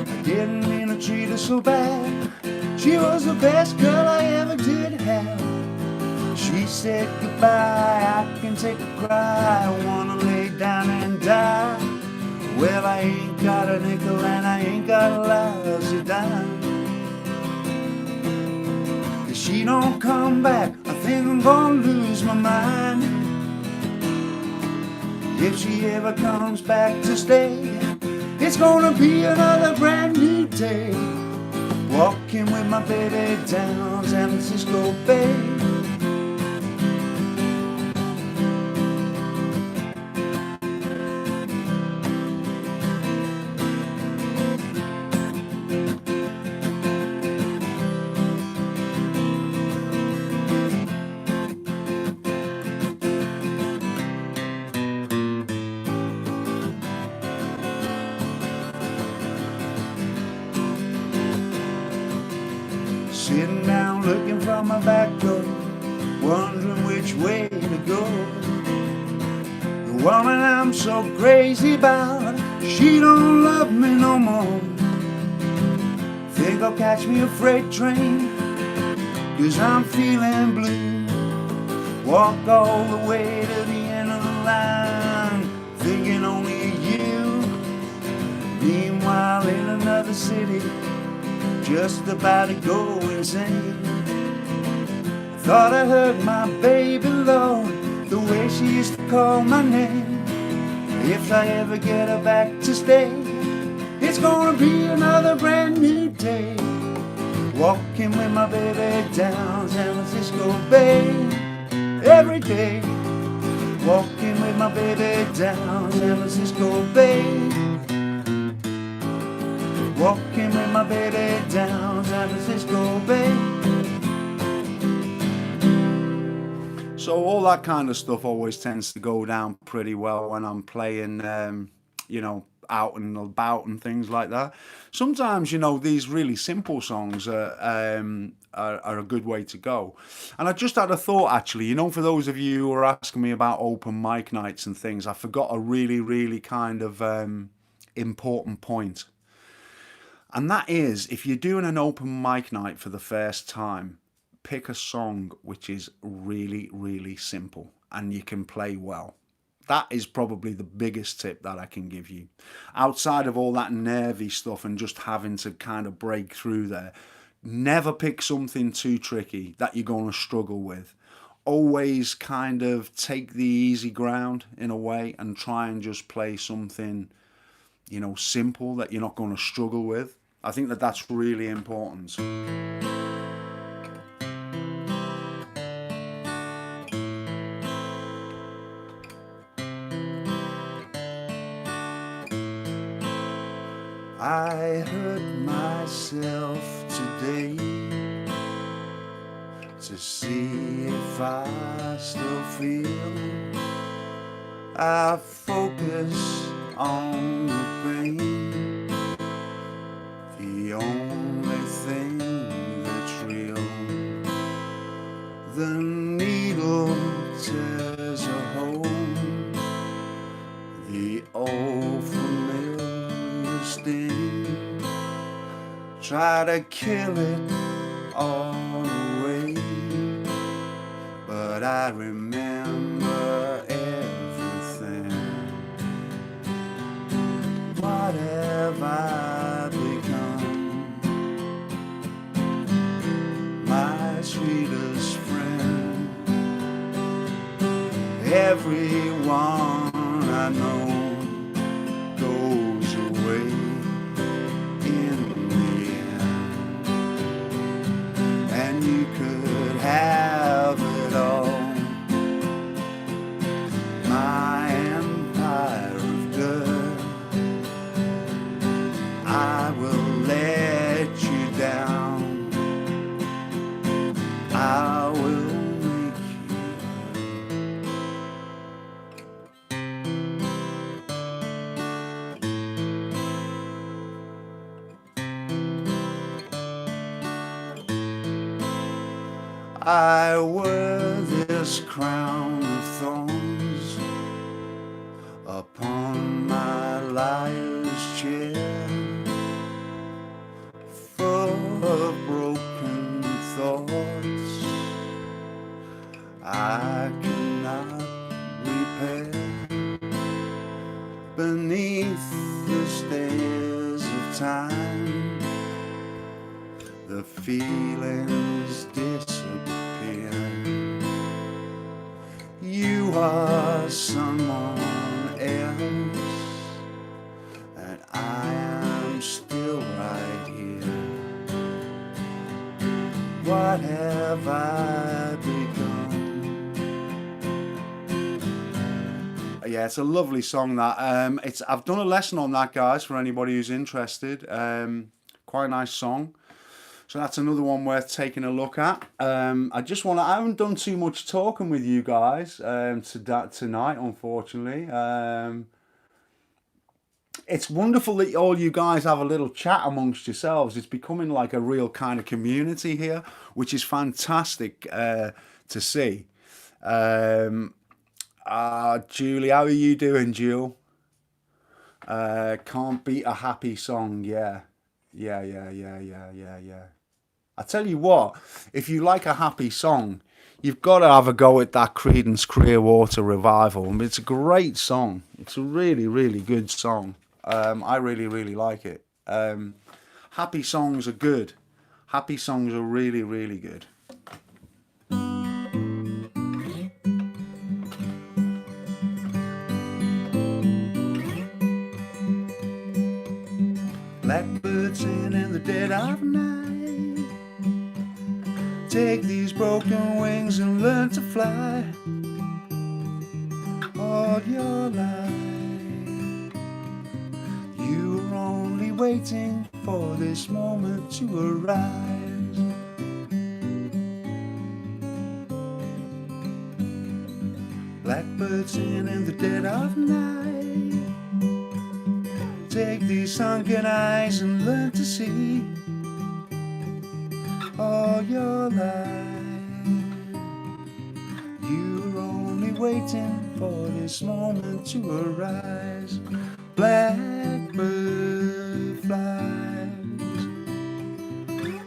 I didn't mean to treat her so bad. She was the best girl I ever did have. She said goodbye, I can take a cry. I wanna lay down and die. Well, I ain't got a nickel and I ain't got a lousy dime. If she don't come back, I think I'm gonna lose my mind. If she ever comes back to stay, it's gonna be another brand new day. Walking with my baby down San Francisco Bay. Sitting down looking from my back door, wondering which way to go. The woman I'm so crazy about, she don't love me no more. Think I'll catch me a freight train, 'cause I'm feeling blue. Walk all the way to the end of the line, thinking only of you. Meanwhile in another city, just about to go insane. Thought I heard my baby Lord, the way she used to call my name. If I ever get her back to stay, it's gonna be another brand new day. Walking with my baby down San Francisco Bay. Every day, walking with my baby down San Francisco Bay. Walking with my baby down San Francisco Bay. So all that kind of stuff always tends to go down pretty well when I'm playing, you know, out and about and things like that. Sometimes, you know, these really simple songs are a good way to go. And I just had a thought, actually, you know, for those of you who are asking me about open mic nights and things, I forgot a really kind of important point. And that is, if you're doing an open mic night for the first time, pick a song which is really simple and you can play well. That is probably the biggest tip that I can give you. Outside of all that nervy stuff and just having to kind of break through there, never pick something too tricky that you're going to struggle with. Always kind of take the easy ground in a way and try and just play something, you know, simple that you're not going to struggle with. I think that that's really important. I hurt myself today to see if I still feel. I focus on the pain, the only thing that's real. The needle tears a hole, the old familiar sting. Try to kill it all away, but I remember everything. have I become? My sweetest friend. Everyone I know goes away in the end, and you could have it all. My empire of dirt, I will let you down. I will make you I wear this crown of thorns upon my liar's chair, full of broken thoughts I cannot repair. Beneath the stairs of time, the feelings disappear. You are someone else, and I am still right here. What have I become? Yeah, it's a lovely song that. I've done a lesson on that, guys, for anybody who's interested. Quite a nice song. So that's another one worth taking a look at. I haven't done too much talking with you guys tonight, unfortunately. It's wonderful that all you guys have a little chat amongst yourselves. It's becoming like a real kind of community here, which is fantastic to see. Julie, how are you doing, Jewel? Can't beat a happy song, yeah. Yeah. I tell you what, if you like a happy song, you've got to have a go at that Creedence Clearwater revival. I mean, it's a great song. It's a really, really good song. I really, really like it. Happy songs are good. Happy songs are really, really good. Blackbirds sing in the dead of night. Take these broken wings and learn to fly. All your life, you were only waiting for this moment to arise. Blackbirds sing in the dead of night. Take these sunken eyes and learn to see. All your life, you were only waiting for this moment to arise. Blackbird flies,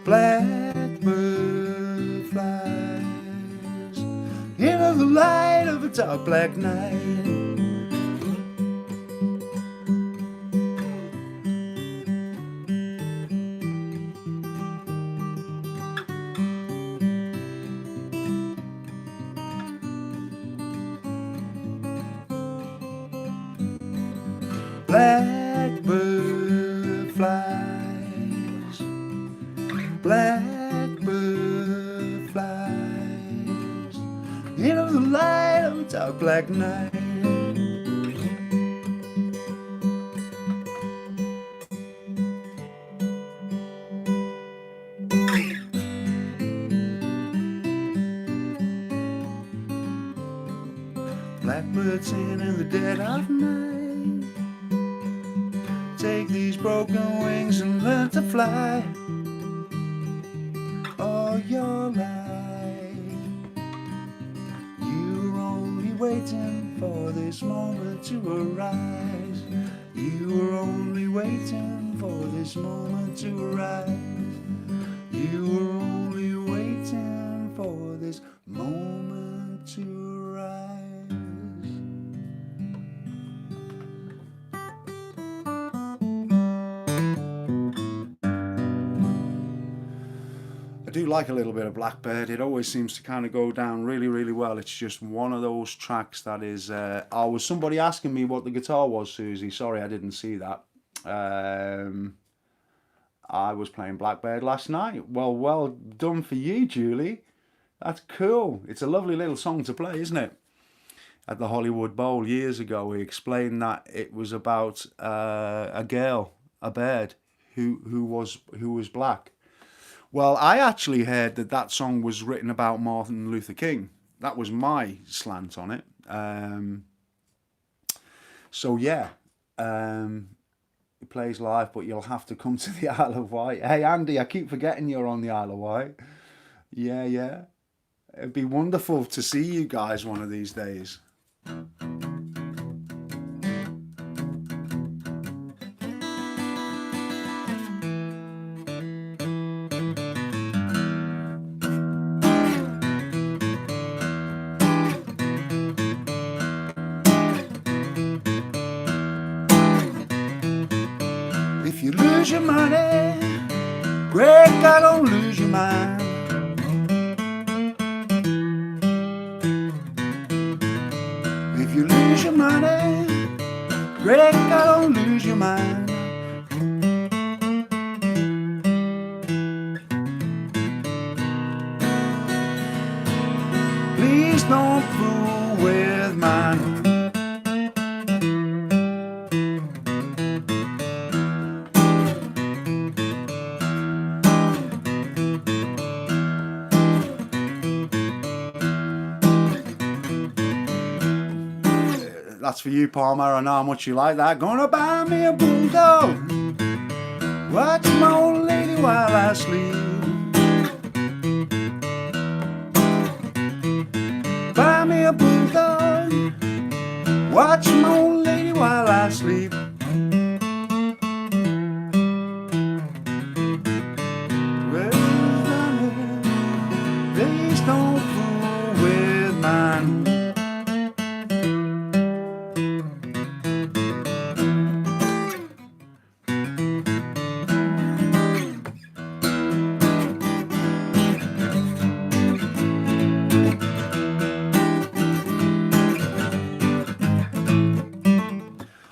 blackbird flies into the light of a dark black night. Blackbird flies, blackbird flies into the light of a dark black night. Blackbird singing in the dead of night. Take these broken wings and learn to fly. All your life, you were only waiting for this moment to arise. You were only waiting for this moment to arise. You were only waiting for this moment to arise. I do like a little bit of Blackbird. It always seems to kind of go down really, really well. It's just one of those tracks that is... was somebody asking me what the guitar was, Susie? Sorry, I didn't see that. I was playing Blackbird last night. Well done for you, Julie. That's cool. It's a lovely little song to play, isn't it? At the Hollywood Bowl years ago, we explained that it was about a girl, a bird, who was black. Well, I actually heard that song was written about Martin Luther King. That was my slant on it. So yeah, it plays live, but you'll have to come to the Isle of Wight. Hey Andy, I keep forgetting you're on the Isle of Wight. Yeah. It'd be wonderful to see you guys one of these days. If you lose your money, great God, don't lose your mind. If you lose your money, great God, don't lose your mind. Please don't fool with mine. That's for you, Palmer. I know how much you like that. Gonna buy me a bulldog, watch my old lady while I sleep. Buy me a bulldog, watch my old lady while I sleep. Well, please don't fool with mine.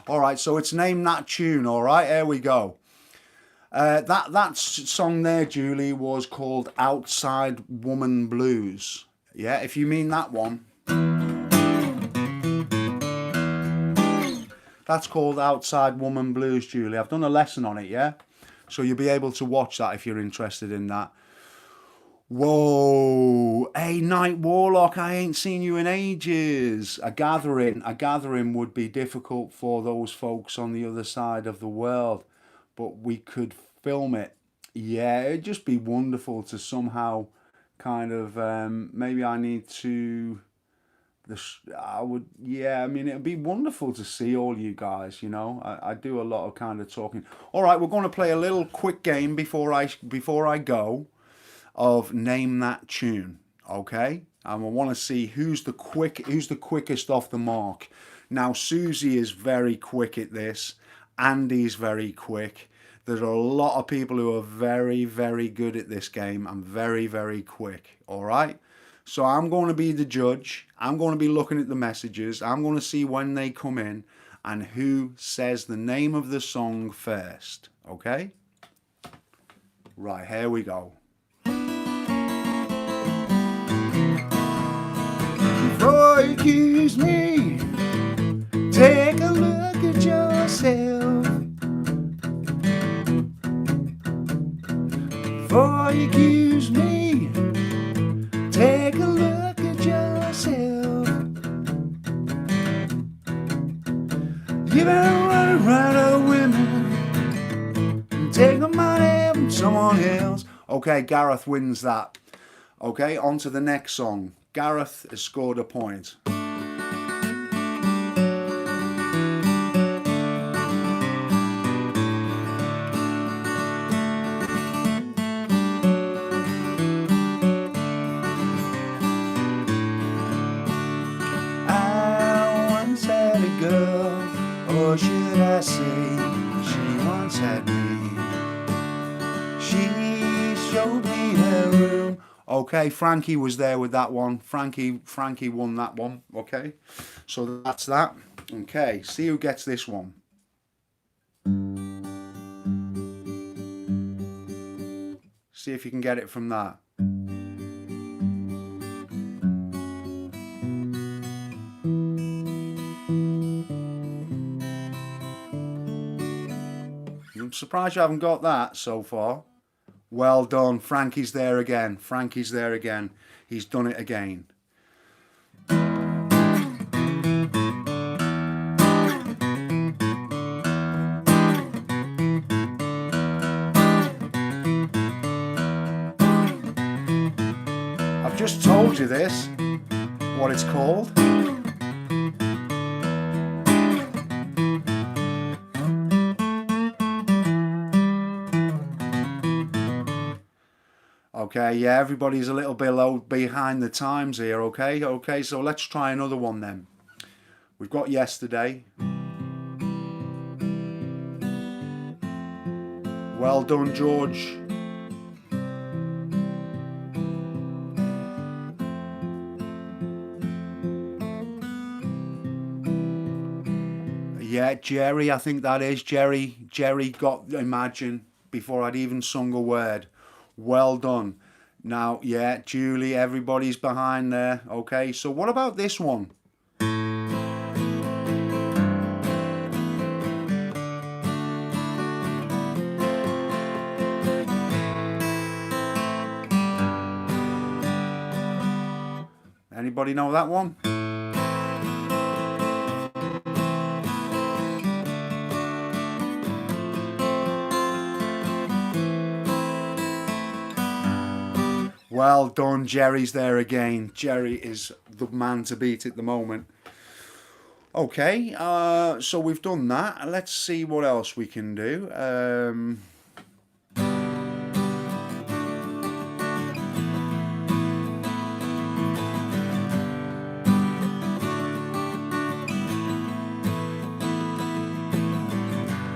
Alright, so it's Name That Tune, alright, here we go. That song there, Julie, was called Outside Woman Blues. Yeah, if you mean that one. That's called Outside Woman Blues, Julie. I've done a lesson on it, yeah? So you'll be able to watch that if you're interested in that. Whoa, hey Night Warlock, I ain't seen you in ages. A gathering would be difficult for those folks on the other side of the world, but we could film it. Yeah, it'd just be wonderful to somehow kind of, maybe I need to, I mean, it'd be wonderful to see all you guys, you know. I do a lot of kind of talking. All right, we're going to play a little quick game before I go. Of Name That Tune, okay? And we want to see who's the quickest off the mark. Now Susie is very quick at this. Andy's very quick. There are a lot of people who are very, very good at this game and very, very quick. All right. So I'm going to be the judge. I'm going to be looking at the messages. I'm going to see when they come in and who says the name of the song first. Okay. Right, here we go. Before you accuse me, take a look at yourself. Before you accuse me, take a look at yourself. You've been running right out of women and take the money from someone else. Okay, Gareth wins that. Okay, on to the next song. Gareth has scored a point. I once had a girl, or should I say, she once had me. She showed me her Okay, Frankie was there with that one. Frankie won that one. Okay, so that's that. Okay, see who gets this one. See if you can get it from that. I'm surprised you haven't got that so far. Well done. Frankie's there again. Frankie's there again. He's done it again. I've just told you this, what it's called. Okay, yeah, everybody's a little bit low behind the times here, okay? Okay, so let's try another one then. We've got Yesterday. Well done, George. Yeah, Jerry, I think that is. Jerry got Imagine before I'd even sung a word. Well done. Now, yeah, Julie, everybody's behind there. Okay, so what about this one? Anybody know that one? Well done, Jerry's there again. Jerry is the man to beat at the moment. Okay, so we've done that. Let's see what else we can do.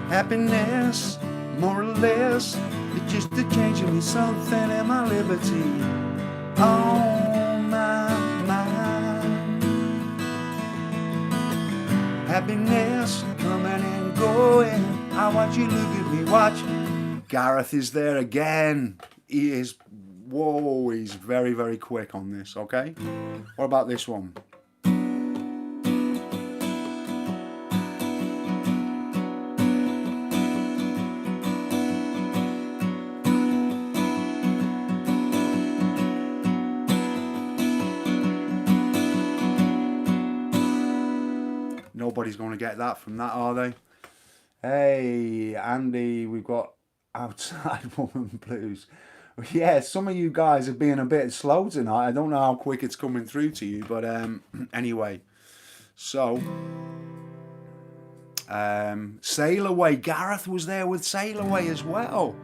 Happiness, more or less, it's just a change in me something in my liberty. Oh my mind. Happiness coming and going. I watch you look at me, watch. Gareth is there again. He is, whoa, he's very, very quick on this, okay? What about this one? Nobody's going to get that from that, are they? Hey, Andy, we've got Outside Woman Blues. Yeah, some of you guys are being a bit slow tonight. I don't know how quick it's coming through to you, but anyway. So, Sail Away. Gareth was there with Sail Away as well.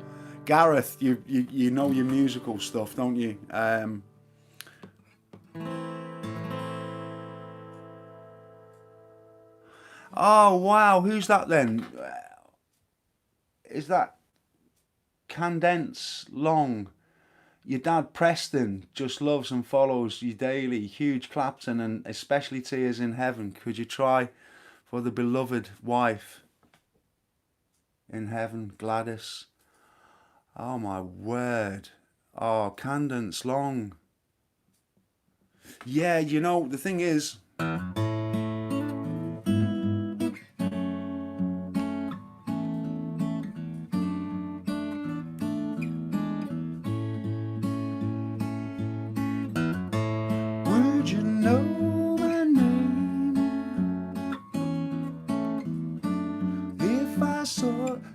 Gareth, you know your musical stuff, don't you? Oh, wow. Who's that then? Is that Cadence Long? Your dad Preston just loves and follows you daily. Huge Clapton and especially Tears in Heaven. Could you try for the beloved wife in heaven, Gladys? Oh, my word. Oh, Cadence Long. Yeah, you know, the thing is...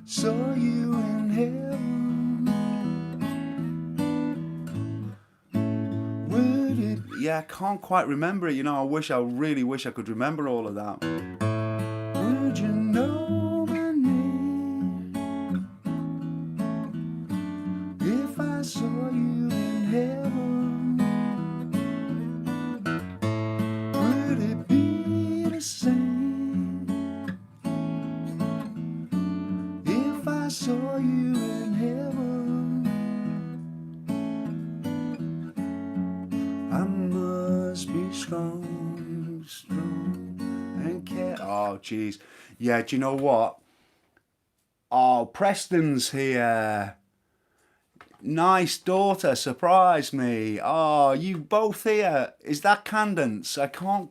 Saw you in heaven. Would it? Yeah, I can't quite remember it. You know, I really wish I could remember all of that. Would you know my name if I saw you in heaven? Would it be the same? Saw you in heaven. geez. Yeah, do you know what? Oh, Preston's here. Nice daughter, surprise me. Oh, you both here. Is that Candance? I can't.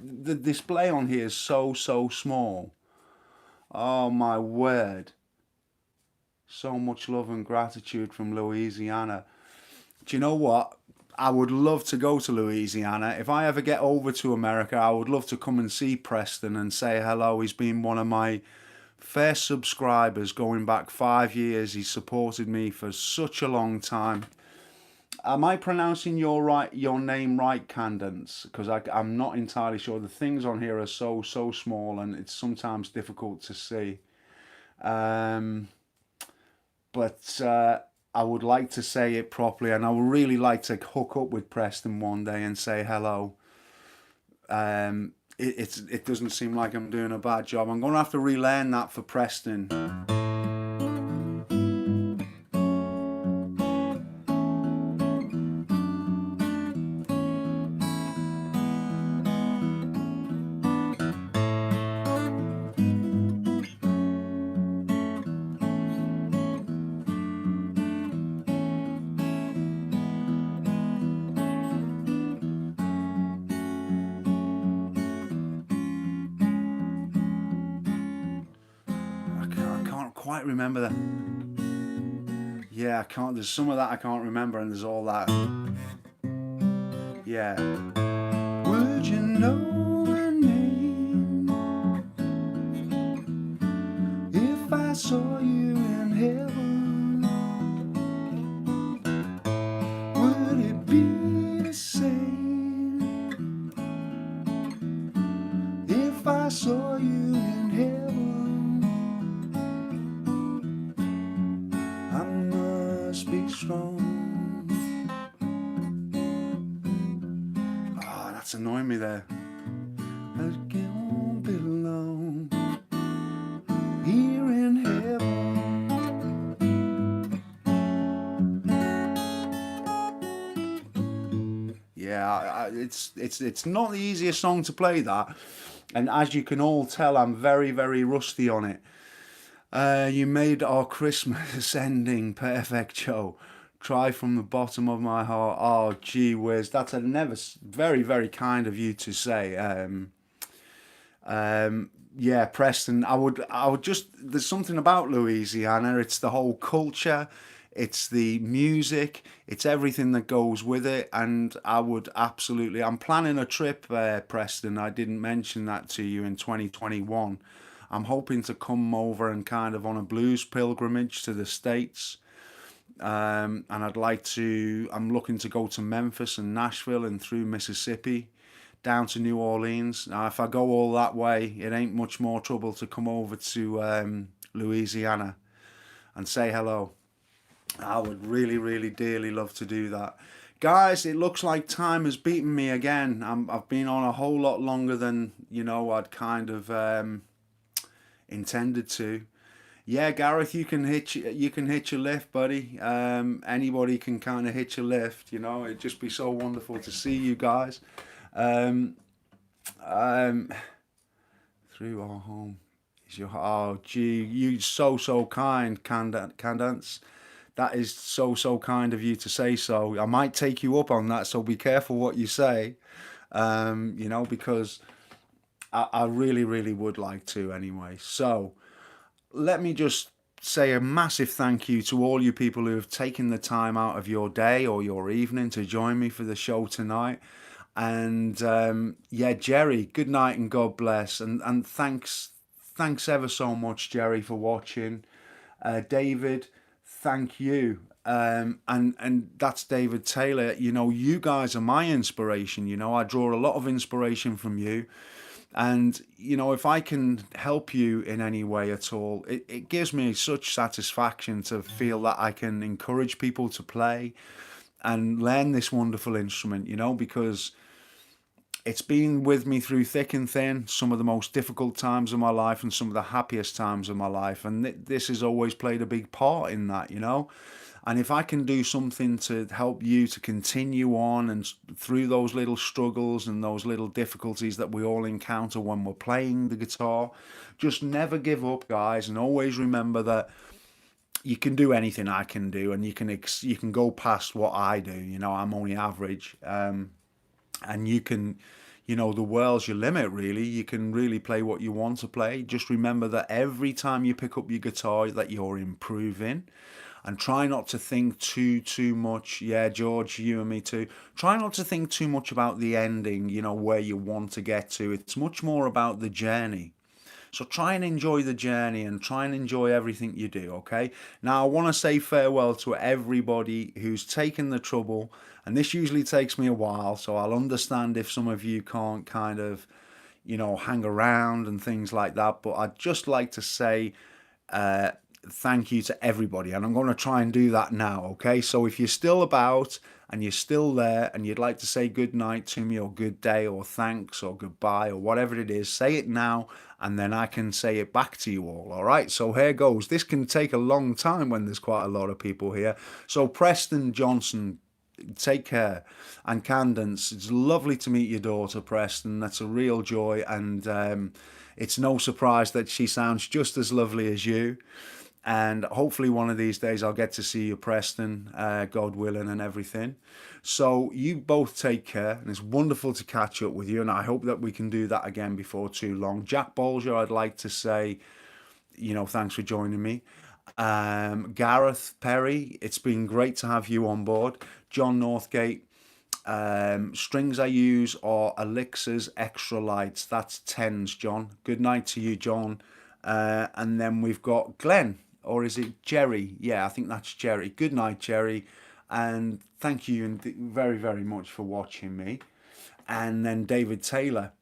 The display on here is so small. Oh my word. So much love and gratitude from Louisiana. Do you know what? I would love to go to Louisiana. If I ever get over to America, I would love to come and see Preston and say hello. He's been one of my first subscribers going back 5 years. He's supported me for such a long time. Am I pronouncing your name right, Candance? Because I'm not entirely sure. The things on here are so small and it's sometimes difficult to see. But I would like to say it properly, and I would really like to hook up with Preston one day and say hello. It doesn't seem like I'm doing a bad job. I'm going to have to relearn that for Preston. Quite remember that. Yeah, I can't. There's some of that I can't remember, and there's all that. Yeah. Would you know my name if I saw you in heaven? Would it be the same if I saw you in heaven? Be strong. Oh, that's annoying me there. I can't belong here in heaven. Yeah, it's not the easiest song to play, that, and as you can all tell, I'm very rusty on it. You made our Christmas ending perfect, Joe. Try from the bottom of my heart. Oh, gee whiz, that's very kind of you to say. Yeah, Preston. I would just. There's something about Louisiana. It's the whole culture. It's the music. It's everything that goes with it. And I would absolutely. I'm planning a trip, Preston. I didn't mention that to you in 2021. I'm hoping to come over and kind of on a blues pilgrimage to the States. And I'm looking to go to Memphis and Nashville and through Mississippi down to New Orleans. Now, if I go all that way, it ain't much more trouble to come over to Louisiana and say hello. I would really dearly love to do that. Guys, it looks like time has beaten me again. I've been on a whole lot longer than, I'd kind of intended to. Yeah, Gareth, you can hitch your lift, buddy. Anybody can kind of hitch a lift. It'd just be so wonderful to see you guys. Through our home is your. Oh, gee, you so kind, Candance. That is so kind of you to say so. I might take you up on that, so be careful what you say. Because I really would like to anyway. So let me just say a massive thank you to all you people who have taken the time out of your day or your evening to join me for the show tonight. And Jerry, good night and God bless. And thanks ever so much, Jerry, for watching. David, thank you. And that's David Taylor. You guys are my inspiration. I draw a lot of inspiration from you. And, if I can help you in any way at all, it gives me such satisfaction to feel that I can encourage people to play and learn this wonderful instrument, because it's been with me through thick and thin, some of the most difficult times of my life and some of the happiest times of my life. And this has always played a big part in that, you know. And if I can do something to help you to continue on and through those little struggles and those little difficulties that we all encounter when we're playing the guitar, just never give up, guys, and always remember that you can do anything I can do, and you can go past what I do. You know, I'm only average, and you can, you know, the world's your limit. Really, you can really play what you want to play. Just remember that every time you pick up your guitar, that you're improving, and try not to think too much. Yeah, George, you and me too. Try not to think too much about the ending. You know, where you want to get to. It's much more about the journey. So try and enjoy the journey and try and enjoy everything you do, okay? Now, I want to say farewell to everybody who's taken the trouble, and this usually takes me a while, so I'll understand if some of you can't kind of, you know, hang around and things like that, but I'd just like to say uh, thank you to everybody, and I'm going to try and do that now, okay? So if you're still about and you're still there and you'd like to say good night to me or good day or thanks or goodbye or whatever it is, say it now and then I can say it back to you all right? So here goes. This can take a long time when there's quite a lot of people here. So Preston Johnson, take care. And Candance, it's lovely to meet your daughter, Preston. That's a real joy, and it's no surprise that she sounds just as lovely as you. And hopefully one of these days I'll get to see you, Preston, God willing, and everything. So you both take care, and it's wonderful to catch up with you, and I hope that we can do that again before too long. Jack Bolger, I'd like to say, you know, thanks for joining me. Gareth Perry, it's been great to have you on board. John Northgate, strings I use are Elixirs Extra Lights. That's tens, John. Good night to you, John. And then we've got Glenn, or is it Jerry? Yeah, I think that's Jerry. Good night, Jerry. And thank you very, very much for watching me. And then David Taylor.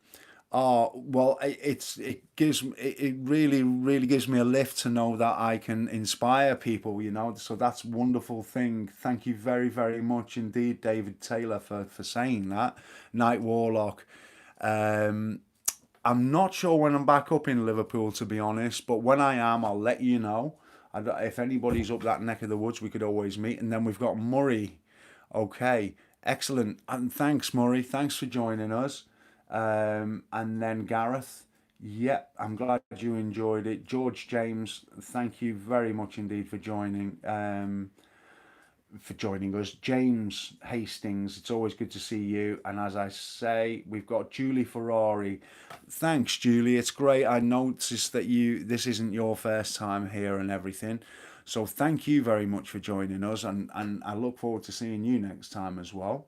Oh well, it really gives me a lift to know that I can inspire people, you know. So that's a wonderful thing. Thank you very very much indeed, David Taylor, for saying that. Night Warlock. Um, I'm not sure when I'm back up in Liverpool, to be honest, but when I am, I'll let you know. If anybody's up that neck of the woods, we could always meet. And then we've got Murray. Okay, excellent. And thanks, Murray. Thanks for joining us. And then Gareth. Yep, I'm glad you enjoyed it. George James, thank you very much indeed for joining us. James Hastings, it's always good to see you. And as I say, we've got Julie Ferrari. Thanks, Julie. It's great. I noticed that this isn't your first time here and everything. So thank you very much for joining us, and I look forward to seeing you next time as well.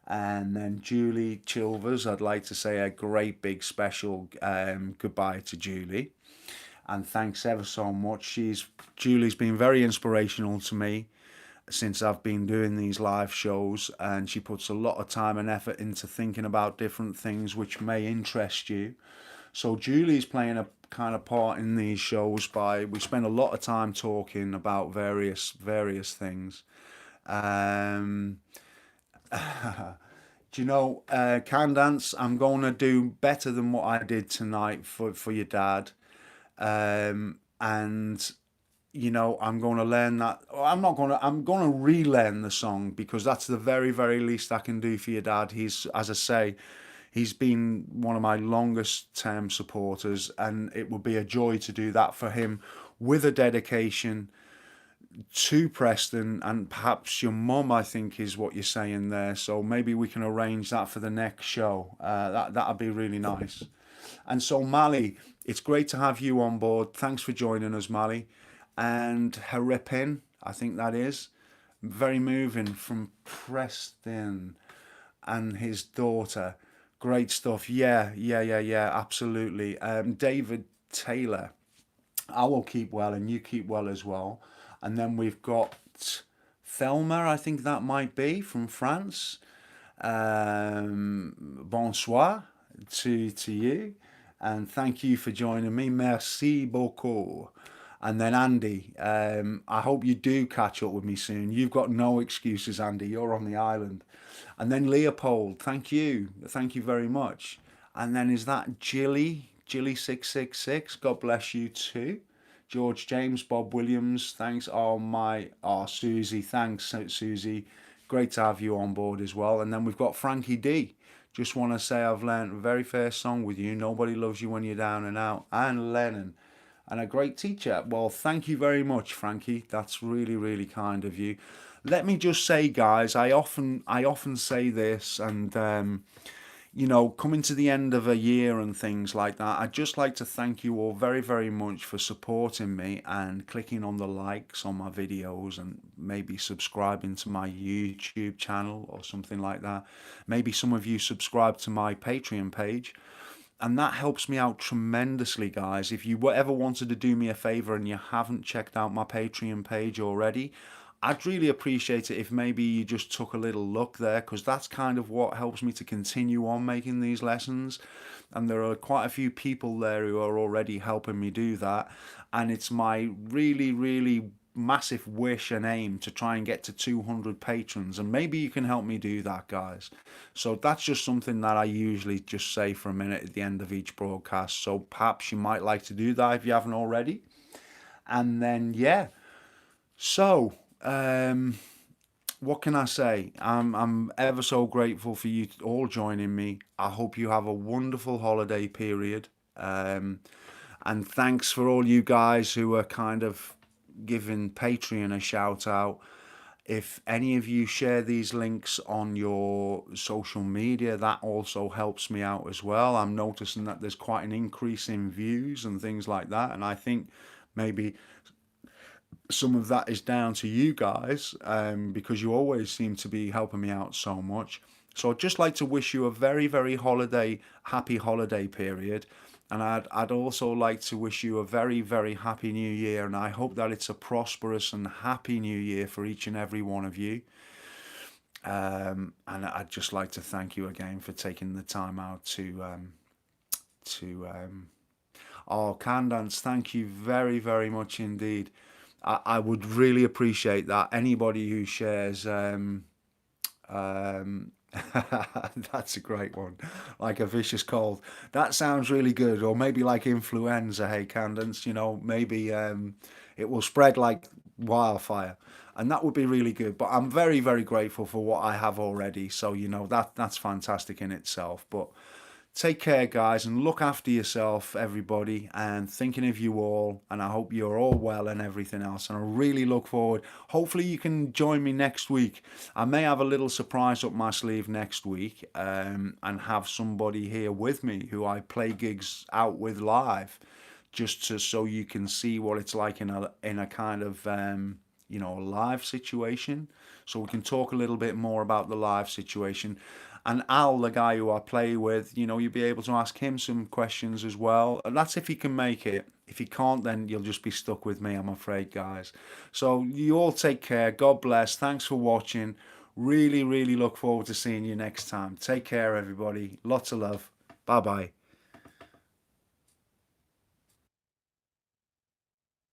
And then Julie Chilvers, I'd like to say a great big special goodbye to Julie. And thanks ever so much. Julie's been very inspirational to me since I've been doing these live shows, and she puts a lot of time and effort into thinking about different things which may interest you. So Julie's playing a kind of part in these shows we spend a lot of time talking about various things. Um, do you know, Candance, I'm going to do better than what I did tonight for your dad. And you know, I'm going to learn that. I'm going to relearn the song, because that's the very very least I can do for your dad. He's, as I say, he's been one of my longest term supporters, and it would be a joy to do that for him with a dedication to Preston and perhaps your mum, I think is what you're saying there. So maybe we can arrange that for the next show. That'd be really nice. And so Mali, it's great to have you on board. Thanks for joining us, Mali. And Haripin, I think that is very moving, from Preston and his daughter. Great stuff. Yeah, absolutely. David Taylor, I will keep well and you keep well as well. And then we've got Thelma, I think that might be, from France. Bonsoir to you. And thank you for joining me. Merci beaucoup. And then Andy, I hope you do catch up with me soon. You've got no excuses, Andy. You're on the island. And then Leopold, thank you. Thank you very much. And then is that Jilly666? God bless you too. George James, Bob Williams, thanks. Susie, thanks, Susie. Great to have you on board as well. And then we've got Frankie D. Just want to say I've learned the very first song with you. Nobody loves you when you're down and out. And Lennon, and a great teacher. Well, thank you very much, Frankie. That's really, really kind of you. Let me just say, guys, I often say this, and coming to the end of a year and things like that, I'd just like to thank you all very, very much for supporting me and clicking on the likes on my videos and maybe subscribing to my YouTube channel or something like that. Maybe some of you subscribe to my Patreon page. And that helps me out tremendously, guys. If you ever wanted to do me a favor and you haven't checked out my Patreon page already, I'd really appreciate it if maybe you just took a little look there, because that's kind of what helps me to continue on making these lessons. And there are quite a few people there who are already helping me do that. And it's my really, really massive wish and aim to try and get to 200 patrons, and maybe you can help me do that, guys. So that's just something that I usually just say for a minute at the end of each broadcast, so perhaps you might like to do that if you haven't already. And then what can I say? I'm ever so grateful for you all joining me. I hope you have a wonderful holiday period, and thanks for all you guys who are kind of giving Patreon a shout out. If any of you share these links on your social media, that also helps me out as well. I'm noticing that there's quite an increase in views and things like that, and I think maybe some of that is down to you guys, because you always seem to be helping me out so much. So I'd just like to wish you a very, very happy holiday period. And I'd also like to wish you a very, very happy new year. And I hope that it's a prosperous and happy new year for each and every one of you. And I'd just like to thank you again for taking the time out Candance, thank you very, very much indeed. I would really appreciate that. Anybody who shares, that's a great one. Like a vicious cold. That sounds really good. Or maybe like influenza, hey, Candance, maybe it will spread like wildfire. And that would be really good. But I'm very, very grateful for what I have already. So, that's fantastic in itself. But take care, guys, and look after yourself, everybody, and thinking of you all. And I hope you're all well and everything else. And I really look forward. Hopefully you can join me next week. I may have a little surprise up my sleeve next week, and have somebody here with me who I play gigs out with live, so you can see what it's like in a kind of a live situation. So we can talk a little bit more about the live situation. And Al, the guy who I play with, you'll be able to ask him some questions as well. And that's if he can make it. If he can't, then you'll just be stuck with me, I'm afraid, guys. So you all take care. God bless. Thanks for watching. Really, really look forward to seeing you next time. Take care, everybody. Lots of love. Bye-bye.